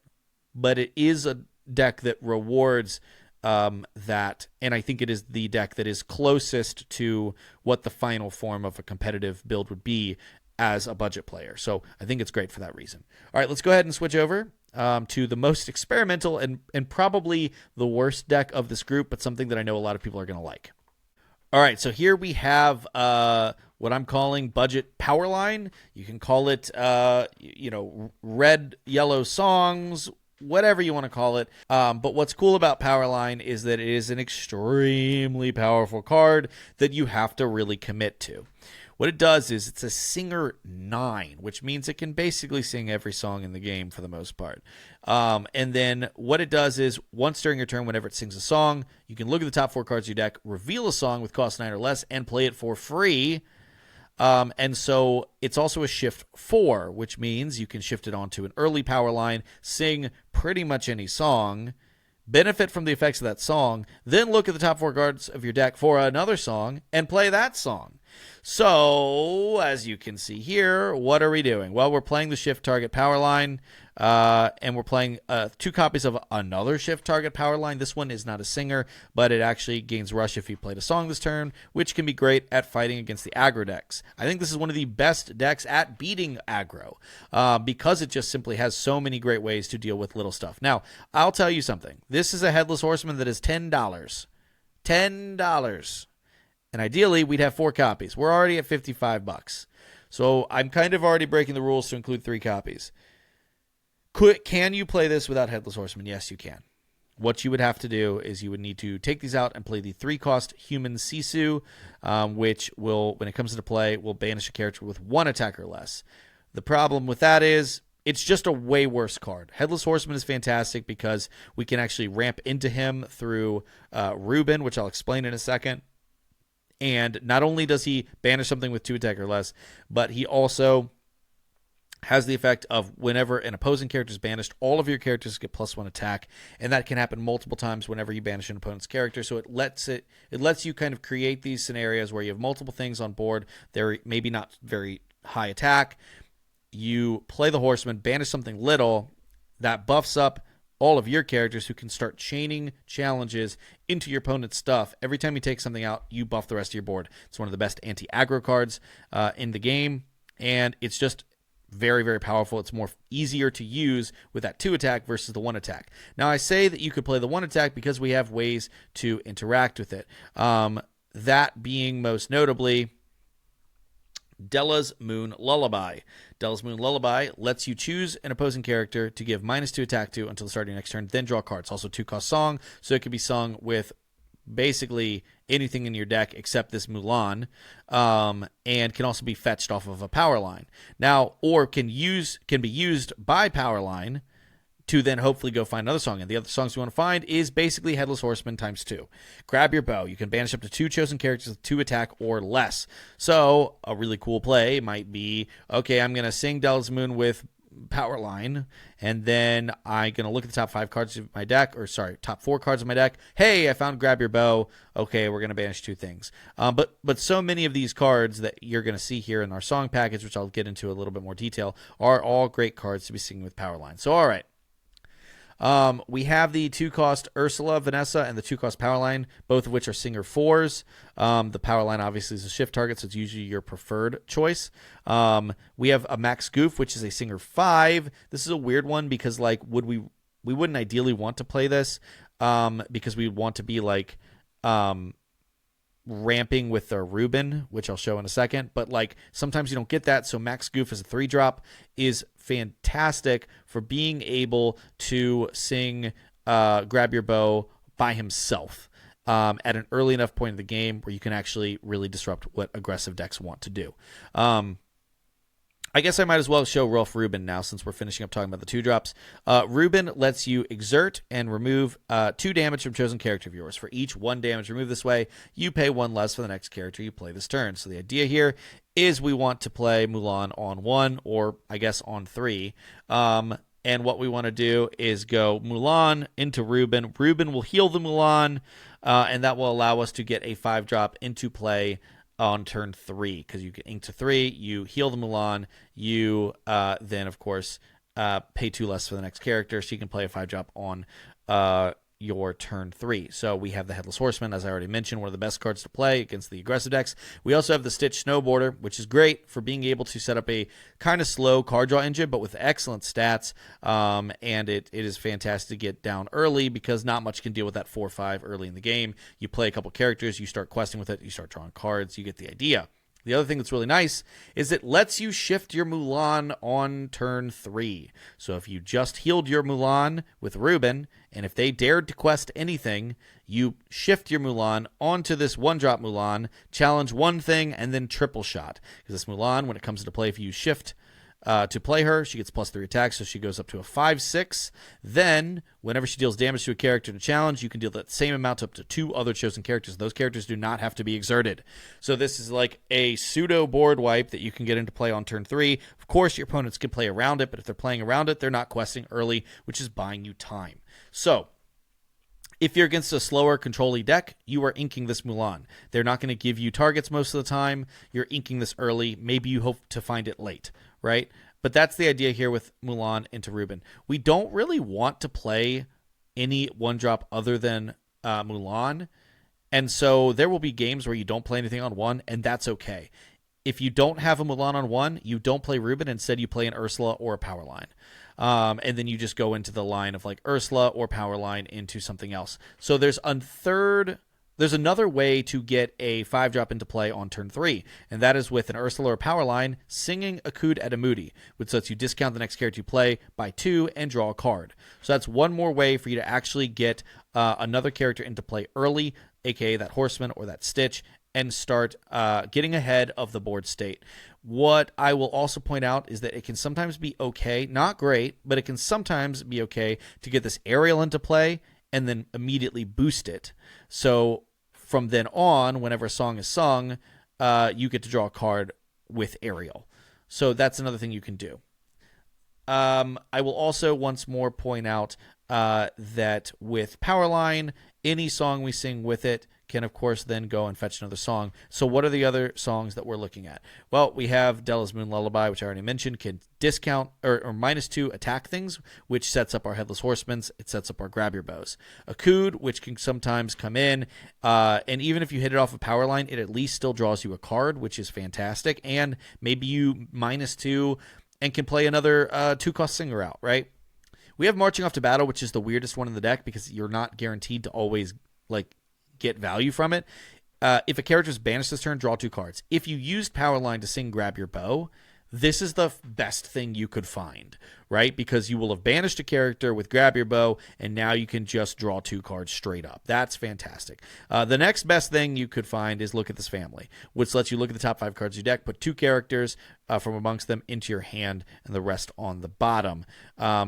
but it is a deck that rewards that, and I think it is the deck that is closest to what the final form of a competitive build would be as a budget player. So I think it's great for that reason. All right, let's go ahead and switch over to the most experimental and probably the worst deck of this group, but something that I know a lot of people are going to like. All right, so here we have what I'm calling budget power line. You can call it, red, yellow songs, whatever you want to call it. But what's cool about Powerline is that it is an extremely powerful card that you have to really commit to. What it does is it's a singer 9, which means it can basically sing every song in the game for the most part. And then what it does is once during your turn, whenever it sings a song, you can look at the top 4 cards of your deck, reveal a song with cost 9 or less, and play it for free. And so it's also a shift 4, which means you can shift it onto an early power line, sing pretty much any song, benefit from the effects of that song, then look at the top 4 cards of your deck for another song and play that song. So, as you can see here, what are we doing? Well, we're playing the shift target power line, and we're playing 2 copies of another shift target power line. This one is not a singer, but it actually gains rush if you played a song this turn, which can be great at fighting against the aggro decks. I think this is one of the best decks at beating aggro, because it just simply has so many great ways to deal with little stuff. Now, I'll tell you something. This is a Headless Horseman that is $10. $10. And ideally, we'd have 4 copies. We're already at $55. So I'm kind of already breaking the rules to include 3 copies. Can you play this without Headless Horseman? Yes, you can. What you would have to do is you would need to take these out and play the 3-cost Human Sisu, which will, when it comes into play, will banish a character with 1 attack or less. The problem with that is it's just a way worse card. Headless Horseman is fantastic because we can actually ramp into him through Ruben, which I'll explain in a second. And not only does he banish something with 2 attack or less, but he also has the effect of whenever an opposing character is banished, all of your characters get +1 attack, and that can happen multiple times whenever you banish an opponent's character. So it lets you kind of create these scenarios where you have multiple things on board. They're maybe not very high attack. You play the Horseman, banish something little, that buffs up all of your characters who can start chaining challenges into your opponent's stuff. Every time you take something out, you buff the rest of your board. It's one of the best anti-aggro cards in the game, and it's just very, very powerful. It's more easier to use with that 2 attack versus the 1 attack. Now, I say that you could play the 1 attack because we have ways to interact with it. That being most notably Della's Moon Lullaby. Della's Moon Lullaby lets you choose an opposing character to give -2 attack to until the start of your next turn, then draw cards. Also 2-cost song, so it can be sung with basically anything in your deck except this Mulan, and can also be fetched off of a power line. Now, or can be used by power line to then hopefully go find another song. And the other songs we want to find is basically Headless Horseman ×2. Grab your bow. You can banish up to 2 chosen characters with 2 attack or less. So a really cool play might be, okay, I'm going to sing Della's Moon with power line, and then I'm going to look at the top 5 cards of my deck, or sorry, top 4 cards of my deck. Hey, I found Grab Your Bow. Okay, we're going to banish 2 things. But so many of these cards that you're going to see here in our song package, which I'll get into a little bit more detail, are all great cards to be singing with power line. So all right. We have the 2-cost Ursula, Vanessa, and the 2-cost Powerline, both of which are Singer 4s. The Powerline obviously is a shift target, so it's usually your preferred choice. We have a Max Goof, which is a Singer 5. This is a weird one because, like, we wouldn't ideally want to play this because we want to be, like, ramping with our Reuben, which I'll show in a second, but like sometimes you don't get that. So Max Goof as a 3-drop is fantastic for being able to sing Grab Your Bow by himself at an early enough point in the game where you can actually really disrupt what aggressive decks want to do. I guess I might as well show Rolf Reuben now since we're finishing up talking about the 2-drops. Reuben lets you exert and remove 2 damage from chosen character of yours. For each 1 damage removed this way, you pay 1 less for the next character you play this turn. So the idea here is we want to play Mulan on 1, or I guess on 3. And what we want to do is go Mulan into Reuben. Reuben will heal the Mulan, and that will allow us to get a 5-drop into play on turn 3, because you get ink to 3, you heal the Mulan, you then of course pay 2 less for the next character, so you can play a 5-drop on your turn 3. So we have the Headless Horseman, as I already mentioned, one of the best cards to play against the aggressive decks. We also have the Stitch Snowboarder, which is great for being able to set up a kind of slow card draw engine, but with excellent stats, and it is fantastic to get down early because not much can deal with that 4-5 early in the game. You play a couple characters, you start questing with it, you start drawing cards, you get the idea. The other thing that's really nice is it lets you shift your Mulan on turn 3. So if you just healed your Mulan with Reuben, and if they dared to quest anything, you shift your Mulan onto this 1-drop Mulan, challenge 1 thing, and then triple shot. Because this Mulan, when it comes into play, if you shift to play her, she gets +3 attacks, so she goes up to a 5/6. Then, whenever she deals damage to a character to challenge, you can deal that same amount up to 2 other chosen characters. Those characters do not have to be exerted. So this is like a pseudo board wipe that you can get into play on turn 3. Of course, your opponents can play around it, but if they're playing around it, they're not questing early, which is buying you time. So if you're against a slower control-y deck, you are inking this Mulan. They're not going to give you targets most of the time. You're inking this early. Maybe you hope to find it late, right? But that's the idea here with Mulan into Reuben. We don't really want to play any 1-drop other than Mulan. And so there will be games where you don't play anything on 1, and that's okay. If you don't have a Mulan on 1, you don't play Reuben. Instead, you play an Ursula or a Powerline. And then you just go into the line of like Ursula or Powerline into something else. So there's another way to get a 5-drop into play on turn 3, and that is with an Ursula or Powerline singing Akud Edamudi, which lets you discount the next character you play by 2 and draw a card. So that's one more way for you to actually get another character into play early, aka that Horseman or that Stitch, and start getting ahead of the board state. What I will also point out is that it can sometimes be okay, not great, but it can sometimes be okay to get this aerial into play and then immediately boost it. So from then on, whenever a song is sung, you get to draw a card with aerial. So that's another thing you can do. I will also once more point out that with Powerline, any song we sing with it can, of course, then go and fetch another song. So what are the other songs that we're looking at? Well, we have Della's Moon Lullaby, which I already mentioned, can discount or -2 attack things, which sets up our Headless Horsemen's. It sets up our Grab Your Bows. Akud, which can sometimes come in, and even if you hit it off a power line, it at least still draws you a card, which is fantastic, and maybe you -2 and can play another 2-cost singer out, right? We have Marching Off to Battle, which is the weirdest one in the deck because you're not guaranteed to always get value from it. If a character is banished this turn, draw 2 cards. If you used Powerline to sing Grab Your Bow, this is the best thing you could find, right? Because you will have banished a character with Grab Your Bow, and now you can just draw 2 cards straight up. That's fantastic. The next best thing you could find is Look at This Family, which lets you look at the top 5 cards of your deck, put 2 characters from amongst them into your hand, and the rest on the bottom.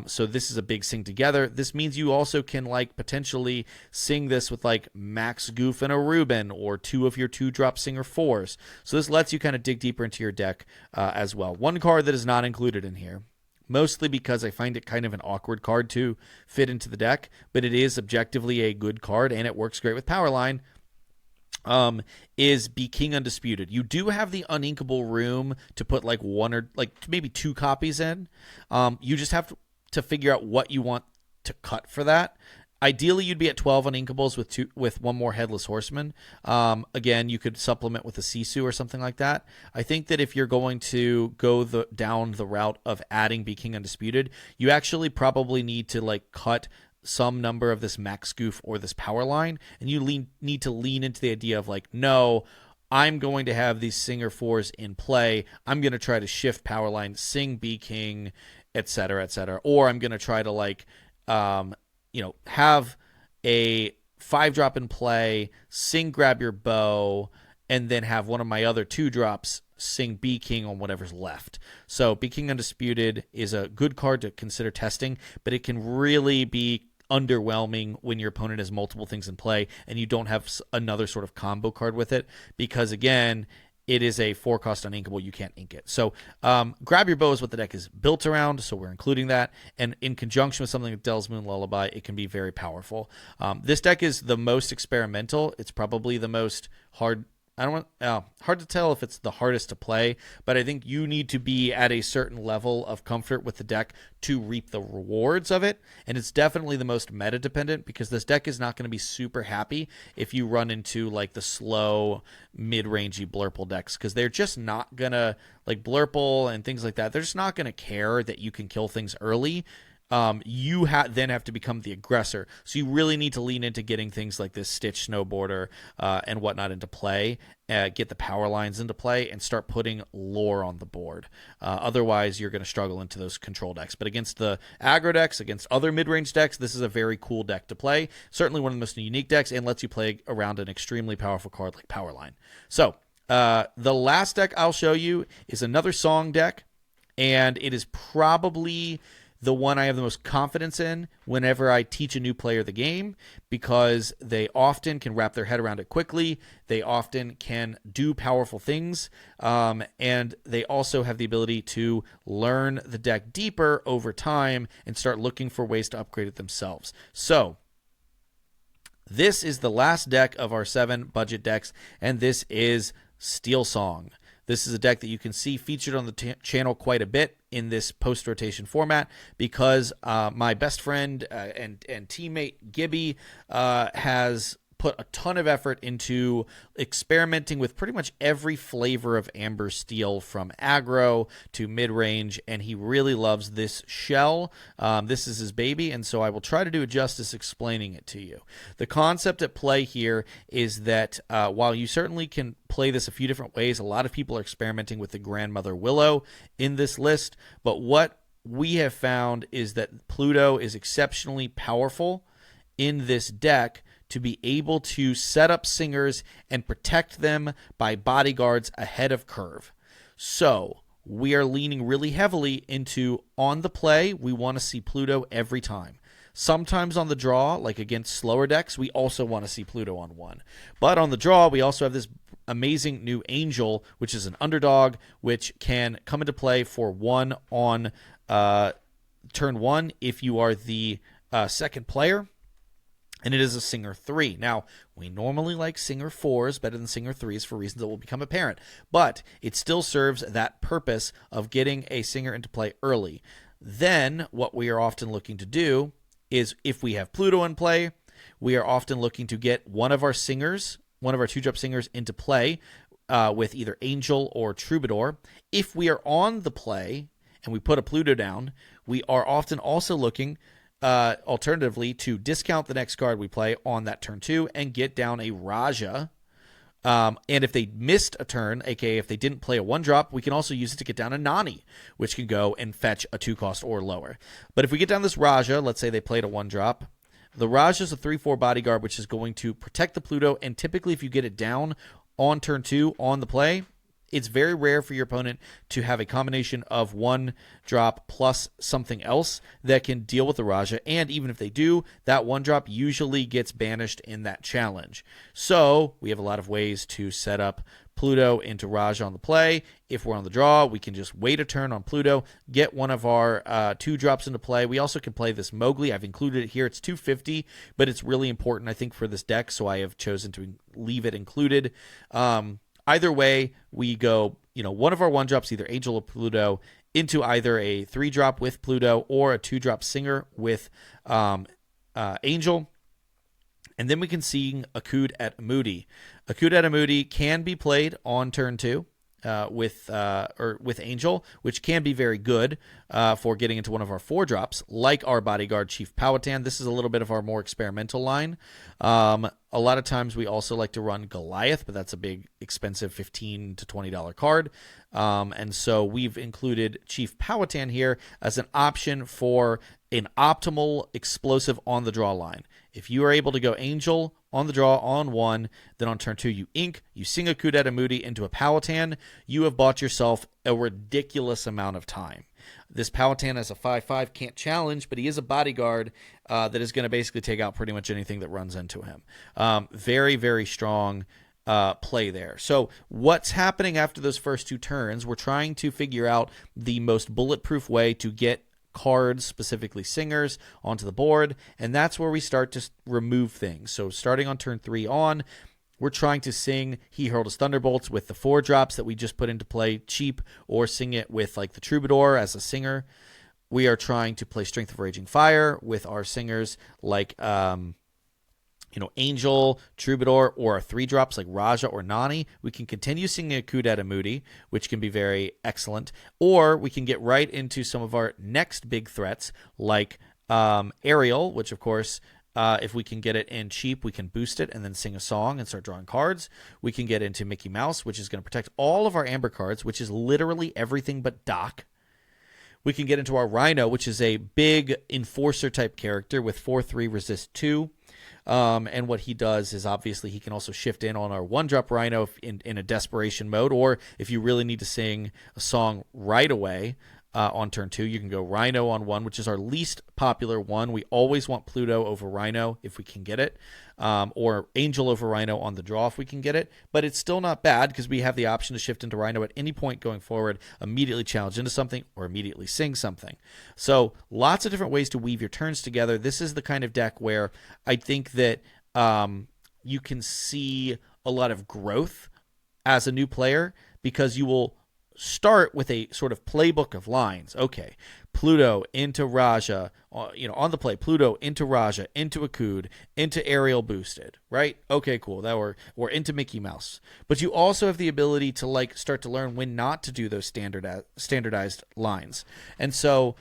So this is a big sing together. This means you also can like potentially sing this with like Max Goof and a Reuben, or 2 of your 2-drop Singer 4s. So this lets you kind of dig deeper into your deck as well. One card that is not included in here, mostly because I find it kind of an awkward card to fit into the deck, but it is objectively a good card, and it works great with Powerline, is Be King Undisputed. You do have the uninkable room to put like 1 or like maybe 2 copies in. You just have to figure out what you want to cut for that. Ideally, you'd be at 12 uninkables with 1 more Headless Horseman. Again, you could supplement with a Sisu or something like that. I think that if you're going to go down the route of adding Be King Undisputed, you actually probably need to like cut some number of this Max Goof or this Powerline, and you need to lean into the idea of like, no, I'm going to have these Singer 4s in play. I'm going to try to shift Powerline, sing Be King, etc., etc. Or I'm going to try to like, have a 5-drop in play, sing Grab Your Bow, and then have one of my other 2-drops sing Be King on whatever's left. So Be King Undisputed is a good card to consider testing, but it can really be underwhelming when your opponent has multiple things in play and you don't have another sort of combo card with it, because again, it is a 4-cost uninkable. You can't ink it. So Grab Your Bow is what the deck is built around, so we're including that. And in conjunction with something like Del's Moon Lullaby, it can be very powerful. This deck is the most experimental. It's probably the most hard to tell if it's the hardest to play, but I think you need to be at a certain level of comfort with the deck to reap the rewards of it. And it's definitely the most meta dependent, because this deck is not going to be super happy if you run into like the slow mid-rangey Blurple decks, because they're just not gonna, like Blurple and things like that, they're just not gonna care that you can kill things early. You then have to become the aggressor. So you really need to lean into getting things like this Stitch Snowboarder and whatnot into play, get the power lines into play, and start putting lore on the board. Otherwise, you're going to struggle into those control decks. But against the aggro decks, against other mid-range decks, this is a very cool deck to play. Certainly one of the most unique decks, and lets you play around an extremely powerful card like Powerline. So the last deck I'll show you is another song deck, and it is probably the one I have the most confidence in whenever I teach a new player the game, because they often can wrap their head around it quickly. They often can do powerful things, and they also have the ability to learn the deck deeper over time and start looking for ways to upgrade it themselves. So this is the last deck of our 7 budget decks, and this is Steel Song. This is a deck that you can see featured on the channel quite a bit in this post-rotation format, because my best friend and teammate Gibby has put a ton of effort into experimenting with pretty much every flavor of Amber Steel, from aggro to mid-range, and he really loves this shell. This is his baby, and so I will try to do justice explaining it to you. The concept at play here is that while you certainly can play this a few different ways, a lot of people are experimenting with the Grandmother Willow in this list, but what we have found is that Pluto is exceptionally powerful in this deck to be able to set up singers and protect them by bodyguards ahead of curve. So we are leaning really heavily into, on the play, we want to see Pluto every time. Sometimes on the draw, like against slower decks, we also want to see Pluto on 1. But on the draw, we also have this amazing new Angel, which is an underdog, which can come into play for 1 on turn 1 if you are the second player. And it is a Singer 3. Now, we normally like Singer 4s better than Singer 3s for reasons that will become apparent, but it still serves that purpose of getting a Singer into play early. Then, what we are often looking to do is, if we have Pluto in play, we are often looking to get one of our singers, one of our 2-drop singers, into play with either Angel or Troubadour. If we are on the play and we put a Pluto down, we are often also looking alternatively to discount the next card we play on that turn 2 and get down a Raja And if they missed a turn, aka if they didn't play a 1-drop, we can also use it to get down a Nani, which can go and fetch a 2-cost or lower. But if we get down this Raja, let's say they played a 1-drop, the Raja is a 3/4 bodyguard, which is going to protect the Pluto, and typically if you get it down on turn 2 on the play, it's very rare for your opponent to have a combination of 1-drop plus something else that can deal with the Raja. And even if they do, that 1-drop usually gets banished in that challenge. So we have a lot of ways to set up Pluto into Raja on the play. If we're on the draw, we can just wait a turn on Pluto, get one of our 2-drops into play. We also can play this Mowgli. I've included it here. It's 250, but it's really important, I think, for this deck, so I have chosen to leave it included. Either way, we go, one of our 1-drops, either Angel or Pluto, into either a 3-drop with Pluto or a 2-drop Singer with Angel. And then we can sing Akud at Moody. Akud at Moody can be played on turn 2 with Angel, which can be very good for getting into one of our 4-drops, like our bodyguard Chief Powhatan. This is a little bit of our more experimental line. A lot of times we also like to run Goliath, but that's a big, expensive $15 to $20 card. And so we've included Chief Powhatan here as an option for an optimal explosive on the draw line. If you are able to go Angel on the draw on 1, then on turn 2 you ink, you sing a Kudeta Moody into a Powhatan, you have bought yourself a ridiculous amount of time. This Powhatan as a 5/5 can't challenge, but he is a bodyguard that is going to basically take out pretty much anything that runs into him. Very, very strong play there. So what's happening after those first 2 turns? We're trying to figure out the most bulletproof way to get cards, specifically singers, onto the board, and that's where we start to remove things. So starting on turn 3 on, we're trying to sing He Hurled His Thunderbolts with the 4-drops that we just put into play cheap, or sing it with like the Troubadour as a singer. We are trying to play Strength of Raging Fire with our singers like Angel, Troubadour, or our 3-drops like Raja or Nani. We can continue singing Kudeta Moody, which can be very excellent, or we can get right into some of our next big threats like Ariel, which of course, if we can get it in cheap, we can boost it and then sing a song and start drawing cards. We can get into Mickey Mouse, which is going to protect all of our Amber cards, which is literally everything but Doc. We can get into our Rhino, which is a big enforcer type character with 4/3 resist 2. And what he does is obviously he can also shift in on our 1-drop Rhino in a desperation mode, or if you really need to sing a song right away on turn 2, you can go Rhino on 1, which is our least popular one. We always want Pluto over Rhino if we can get it, or Angel over Rhino on the draw if we can get it, but it's still not bad because we have the option to shift into Rhino at any point going forward, immediately challenge into something, or immediately sing something. So lots of different ways to weave your turns together. This is the kind of deck where I think that you can see a lot of growth as a new player, because you will start with a sort of playbook of lines. Okay, Pluto into Raja, on the play, Pluto into Raja, into Akud, into Ariel boosted, right? Okay, cool. That or into Mickey Mouse. But you also have the ability to start to learn when not to do those standardized lines. And so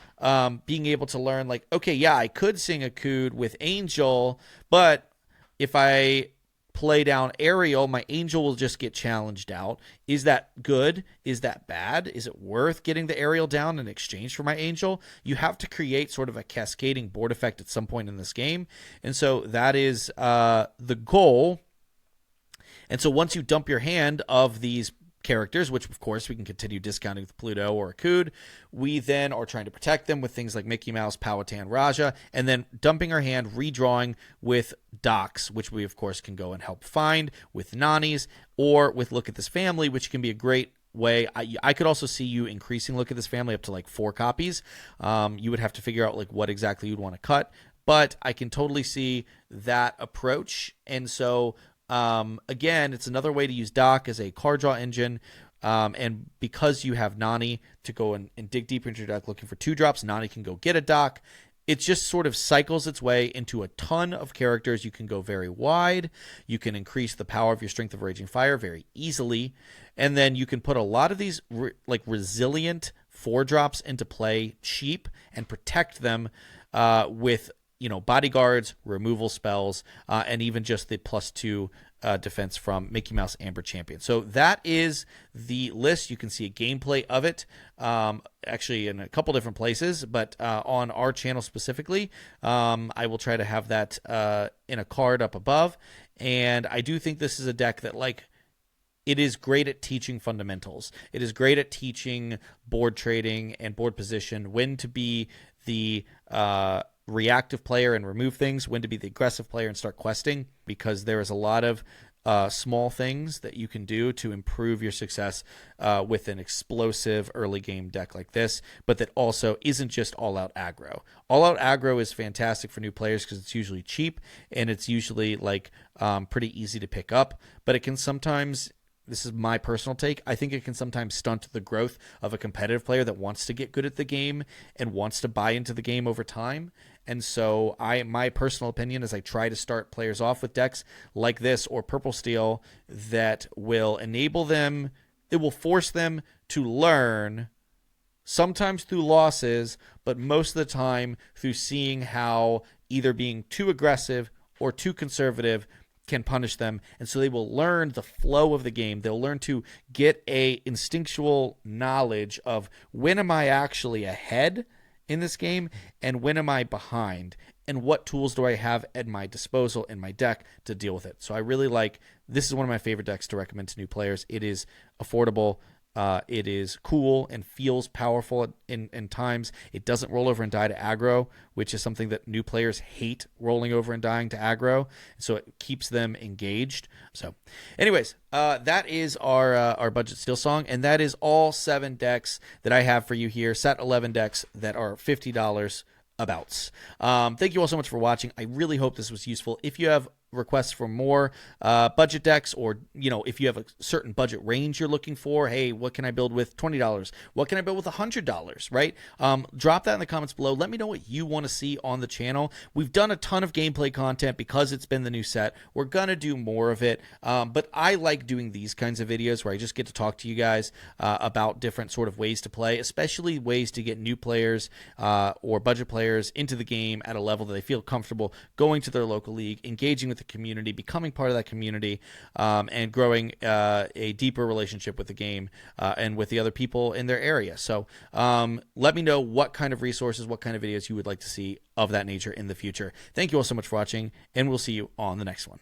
being able to learn okay, yeah, I could sing Akud with Angel, but if I play down Ariel, my Angel will just get challenged out. Is that good? Is that bad? Is it worth getting the Ariel down in exchange for my Angel? You have to create sort of a cascading board effect at some point in this game. And so that is the goal. And so once you dump your hand of these characters, which of course we can continue discounting with Pluto or Akud, we then are trying to protect them with things like Mickey Mouse, Powhatan, Raja, and then dumping our hand, redrawing with Docs, which we of course can go and help find, with Nanis, or with Look at This Family, which can be a great way. I could also see you increasing Look at This Family up to 4 copies. You would have to figure out what exactly you'd want to cut, but I can totally see that approach. And so again, it's another way to use Doc as a card draw engine, and because you have Nani to go and dig deeper into your deck looking for 2-drops, Nani can go get a Doc. It just sort of cycles its way into a ton of characters. You can go very wide. You can increase the power of your Strength of Raging Fire very easily, and then you can put a lot of these resilient 4-drops into play cheap and protect them with bodyguards, removal spells, and even just the +2 defense from Mickey Mouse Amber Champion. So that is the list. You can see a gameplay of it, actually in a couple different places, but on our channel specifically, I will try to have that in a card up above. And I do think this is a deck that, like, it is great at teaching fundamentals. It is great at teaching board trading and board position, when to be the reactive player and remove things, when to be the aggressive player and start questing, because there is a lot of small things that you can do to improve your success with an explosive early game deck like this, but that also isn't just all-out aggro. All-out aggro is fantastic for new players because it's usually cheap and it's usually like pretty easy to pick up, but it can sometimes, this is my personal take, I think it can sometimes stunt the growth of a competitive player that wants to get good at the game and wants to buy into the game over time. And so my personal opinion is I try to start players off with decks like this or Purple Steel that will enable them, it will force them to learn, sometimes through losses, but most of the time through seeing how either being too aggressive or too conservative can punish them. And so they will learn the flow of the game. They'll learn to get a instinctual knowledge of, when am I actually ahead in this game and when am I behind, and what tools do I have at my disposal in my deck to deal with it. So I really like, this is one of my favorite decks to recommend to new players. It is affordable. It is cool and feels powerful in times. It doesn't roll over and die to aggro, which is something that new players hate, rolling over and dying to aggro. So it keeps them engaged. So anyways, that is our budget steel song, and that is all 7 decks that I have for you here. Set 11 decks that are $50 abouts. Thank you all so much for watching. I really hope this was useful. If you have requests for more budget decks, or if you have a certain budget range you're looking for, hey, what can I build with $20? What can I build with $100? Right? Drop that in the comments below. Let me know what you want to see on the channel. We've done a ton of gameplay content because it's been the new set. We're gonna do more of it, but I like doing these kinds of videos where I just get to talk to you guys about different sort of ways to play, especially ways to get new players or budget players into the game at a level that they feel comfortable going to their local league, engaging with the community, becoming part of that community, and growing a deeper relationship with the game and with the other people in their area. So let me know what kind of resources, what kind of videos you would like to see of that nature in the future. Thank you all so much for watching, and we'll see you on the next one.